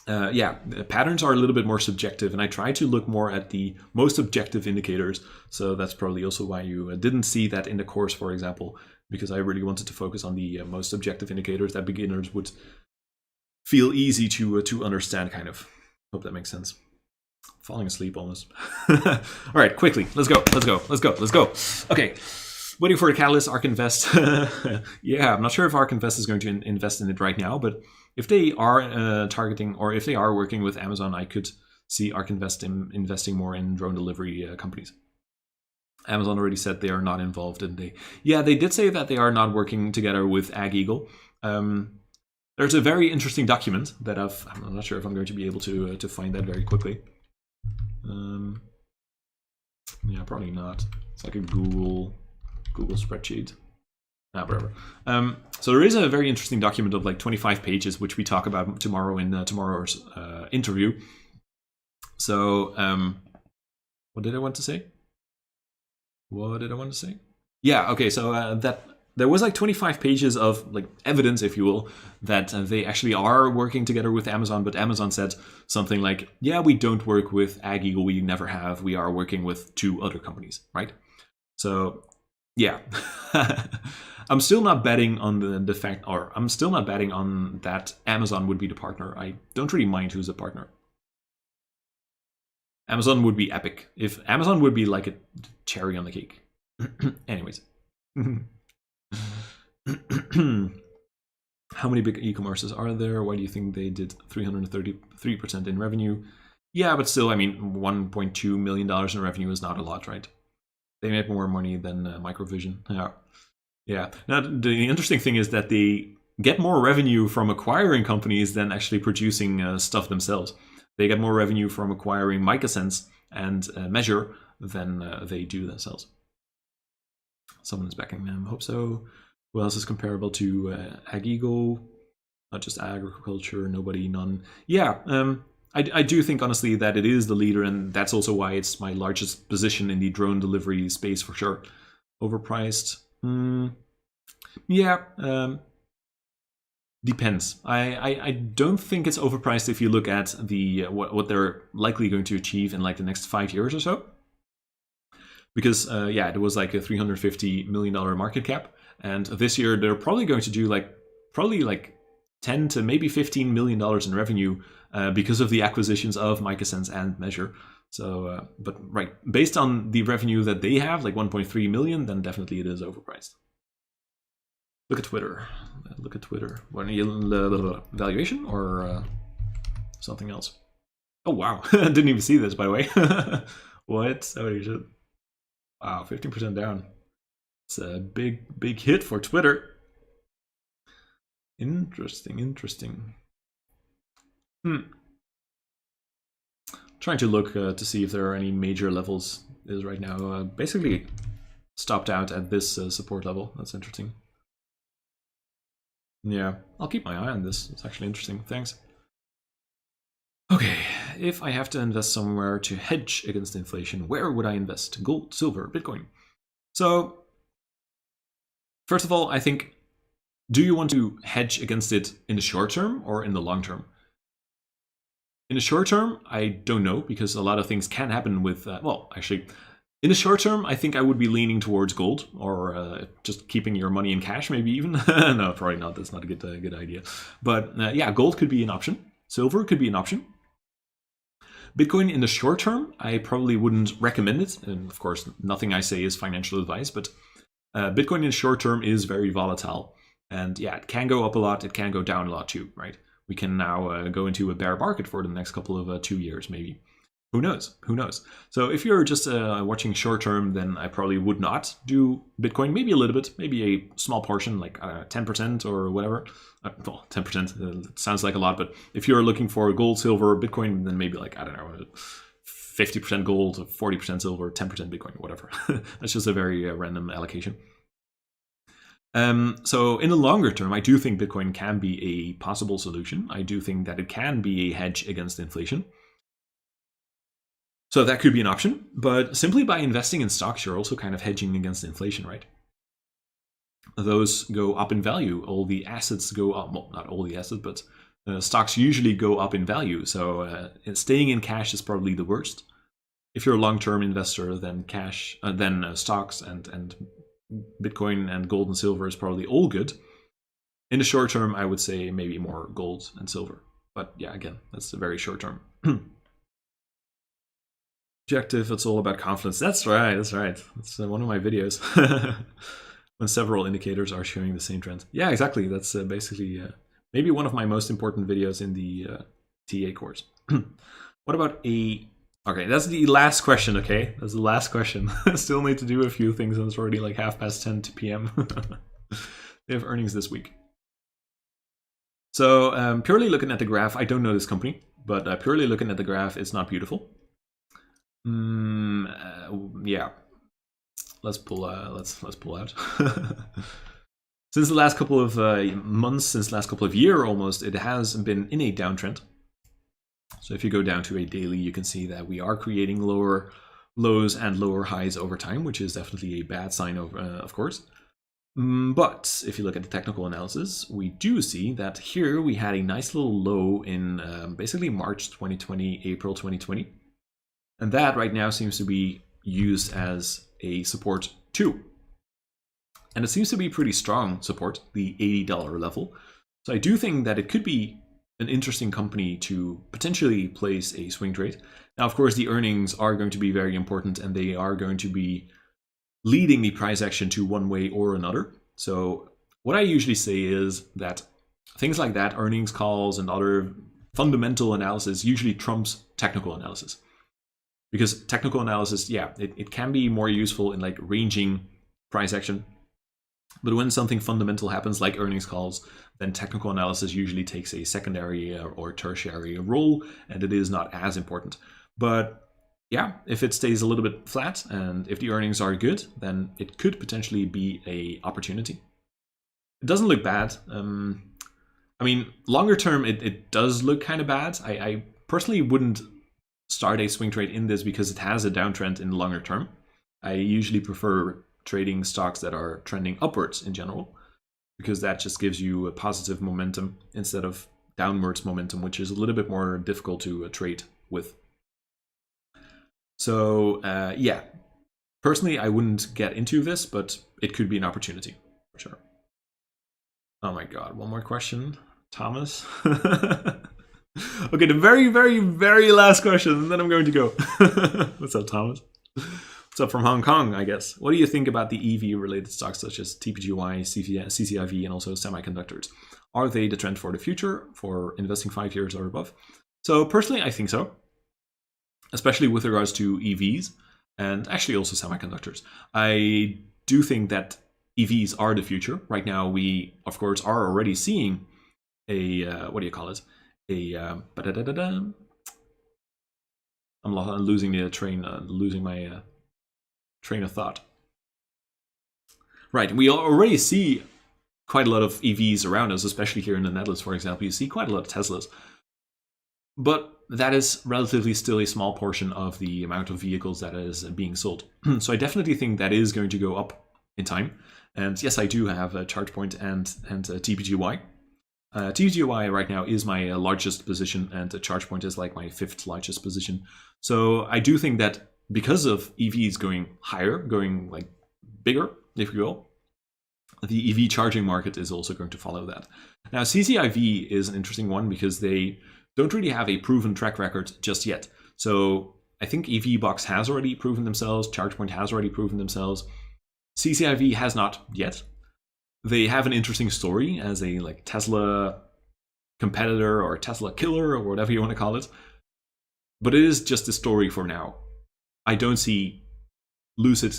yeah, patterns are a little bit more subjective, and I try to look more at the most objective indicators. So that's probably also why you didn't see that in the course, for example, because I really wanted to focus on the most objective indicators that beginners would feel easy to understand, kind of. Hope that makes sense. Falling asleep almost. All right, quickly, let's go. Okay, waiting for the catalyst, ARK Invest. Yeah, I'm not sure if ARK Invest is going to invest in it right now, but if they are targeting, or if they are working with Amazon, I could see ARK Invest investing more in drone delivery companies. Amazon already said they are not involved, and they did say that they are not working together with AgEagle. There's a very interesting document that I'm not sure if I'm going to be able to find that very quickly. Yeah, probably not. It's like a Google spreadsheet. Whatever. So there is a very interesting document of like 25 pages, which we talk about tomorrow in tomorrow's interview. So what did I want to say? Yeah, okay, so that there was like 25 pages of like evidence, if you will, that they actually are working together with Amazon, but Amazon said something like, yeah, we don't work with AgEagle, we never have, we are working with 2 other companies, right? So yeah. I'm still not betting on the fact, or I'm still not betting on that Amazon would be the partner. I don't really mind who's a partner. Amazon would be epic. If Amazon would be like a cherry on the cake. Anyways. How many big e-commerces are there? Why do you think they did 333% in revenue? Yeah, but still, I mean, $1.2 million in revenue is not a lot, right? They make more money than Microvision. Yeah. Now, the interesting thing is that they get more revenue from acquiring companies than actually producing stuff themselves. They get more revenue from acquiring MicaSense and Measure than they do themselves. Someone is backing them. Hope so. Who else is comparable to AgEagle? Not just agriculture, nobody, none. Yeah, I do think, honestly, that it is the leader, and that's also why it's my largest position in the drone delivery space for sure. Overpriced? Yeah, depends. I don't think it's overpriced if you look at the what they're likely going to achieve in like the next 5 years or so. Because yeah, there was like a $350 million market cap, and this year they're probably going to do probably 10 to maybe $15 million in revenue because of the acquisitions of MicaSense and Measure. So, but right, based on the revenue that they have, like 1.3 million, then definitely it is overpriced. Look at Twitter. What, valuation or something else? Oh wow, I didn't even see this, by the way. What? Oh shit! Wow, 15% down. It's a big hit for Twitter. Interesting. Trying to look to see if there are any major levels. Is right now basically stopped out at this support level. That's interesting. Yeah, I'll keep my eye on this. It's actually interesting. Thanks. Okay, if I have to invest somewhere to hedge against inflation, where would I invest? Gold, silver, Bitcoin? So, first of all, I think, do you want to hedge against it in the short term or in the long term? In the short term, I don't know, because a lot of things can happen with, well, actually, In the short term, I think I would be leaning towards gold, or just keeping your money in cash, maybe even. No, probably not. That's not a good idea. But yeah, gold could be an option. Silver could be an option. Bitcoin in the short term, I probably wouldn't recommend it. And of course, nothing I say is financial advice, but Bitcoin in the short term is very volatile. And yeah, it can go up a lot. It can go down a lot too, right? We can now go into a bear market for the next couple of 2 years, maybe. Who knows? Who knows? So if you're just watching short term, then I probably would not do Bitcoin. Maybe a little bit, maybe a small portion, like 10% or whatever. Well, 10% sounds like a lot, but if you're looking for gold, silver, Bitcoin, then maybe like, I don't know, 50% gold, 40% silver, 10% Bitcoin, whatever. That's just a very random allocation. So in the longer term, I do think Bitcoin can be a possible solution. I do think that it can be a hedge against inflation. So that could be an option, but simply by investing in stocks, you're also kind of hedging against inflation, right? Those go up in value. All the assets go up. Well, not all the assets, but stocks usually go up in value. So staying in cash is probably the worst. If you're a long-term investor, then cash, then stocks and Bitcoin and gold and silver is probably all good. In the short term, I would say maybe more gold and silver. But yeah, again, that's a very short term. Objective, it's all about confidence. That's right, that's right. That's one of my videos. When several indicators are showing the same trend. Yeah, exactly. That's basically maybe one of my most important videos in the TA course. What about a... Okay, that's the last question, okay? That's the last question. Still need to do a few things, and it's already like 10:30 p.m. They have earnings this week. So purely looking at the graph, I don't know this company, but purely looking at the graph, it's not beautiful. Yeah, let's pull out. Since the last couple of months, since the last couple of years almost, it has been in a downtrend. So if you go down to a daily, you can see that we are creating lower lows and lower highs over time, which is definitely a bad sign of course. But if you look at the technical analysis, we do see that here we had a nice little low in basically March 2020, April 2020. And that right now seems to be used as a support too. And it seems to be pretty strong support, the $80 level. So I do think that it could be an interesting company to potentially place a swing trade. Now, of course, the earnings are going to be very important, and they are going to be leading the price action to one way or another. So what I usually say is that things like that, earnings calls and other fundamental analysis, usually trumps technical analysis. Because technical analysis, yeah, it can be more useful in like ranging price action. But when something fundamental happens, like earnings calls, then technical analysis usually takes a secondary or tertiary role, and it is not as important. But yeah, if it stays a little bit flat and if the earnings are good, then it could potentially be an opportunity. It doesn't look bad. I mean, longer term, it does look kind of bad. I personally wouldn't start a swing trade in this because it has a downtrend in the longer term. I usually prefer trading stocks that are trending upwards in general, because that just gives you a positive momentum instead of downwards momentum, which is a little bit more difficult to trade with. So yeah, personally, I wouldn't get into this, but it could be an opportunity for sure. Oh my God, one more question, Thomas. Okay, the very, very, very last question, and then I'm going to go. What's up, Thomas? What's up from Hong Kong, I guess? What do you think about the EV-related stocks such as TPGY, CCIV, and also semiconductors? Are they the trend for the future for investing 5 years or above? So personally, I think so, especially with regards to EVs and actually also semiconductors. I do think that EVs are the future. Right now, we, of course, are already seeing a, what do you call it? I'm losing the train, losing my train of thought. Right, we already see quite a lot of EVs around us, especially here in the Netherlands, for example. You see quite a lot of Teslas. But that is relatively still a small portion of the amount of vehicles that is being sold. So I definitely think that is going to go up in time. And yes, I do have a ChargePoint and TPGY. TPGY right now is my largest position, and ChargePoint is like my 5th largest position. So I do think that because of EVs going higher, going like bigger, if you will, the EV charging market is also going to follow that. Now, CCIV is an interesting one because they don't really have a proven track record just yet. So I think EVBox has already proven themselves, ChargePoint has already proven themselves. CCIV has not yet. They have an interesting story as a like Tesla competitor or Tesla killer or whatever you want to call it. But it is just a story for now. I don't see Lucid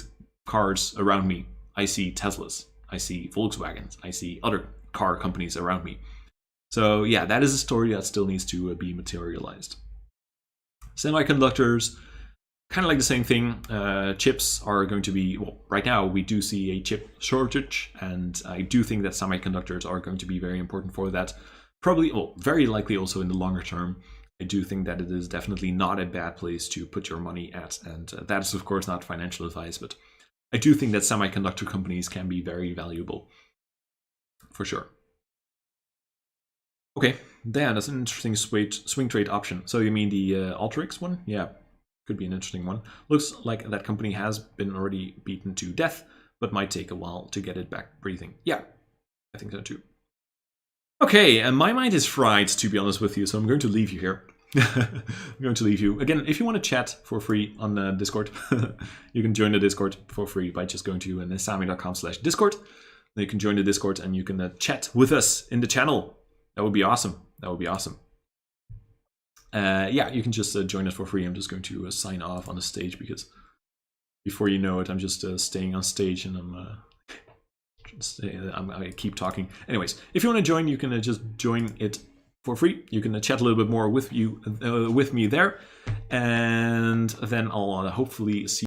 cars around me. I see Teslas. I see Volkswagens. I see other car companies around me. So yeah, that is a story that still needs to be materialized. Semiconductors, kind of like the same thing. Chips are going to be, well, right now we do see a chip shortage, and I do think that semiconductors are going to be very important for that. Probably, well, very likely also in the longer term. I do think that it is definitely not a bad place to put your money at, and that is of course not financial advice, but I do think that semiconductor companies can be very valuable, for sure. Okay, then that's an interesting swing trade option. So you mean the Alteryx one? Yeah, could be an interesting one. Looks like that company has been already beaten to death, but might take a while to get it back breathing. Yeah, I think so too. Okay, and my mind is fried, to be honest with you, so I'm going to leave you here. I'm going to leave you. Again, if you want to chat for free on the Discord, you can join the Discord for free by just going to nesami.com/Discord. Then you can join the Discord and you can chat with us in the channel. That would be awesome. That would be awesome. Yeah, you can just join us for free. I'm just going to sign off on the stage because before you know it, I'm just staying on stage and I keep talking. Anyways, if you want to join, you can just join it for free. You can chat a little bit more with me there, and then I'll hopefully see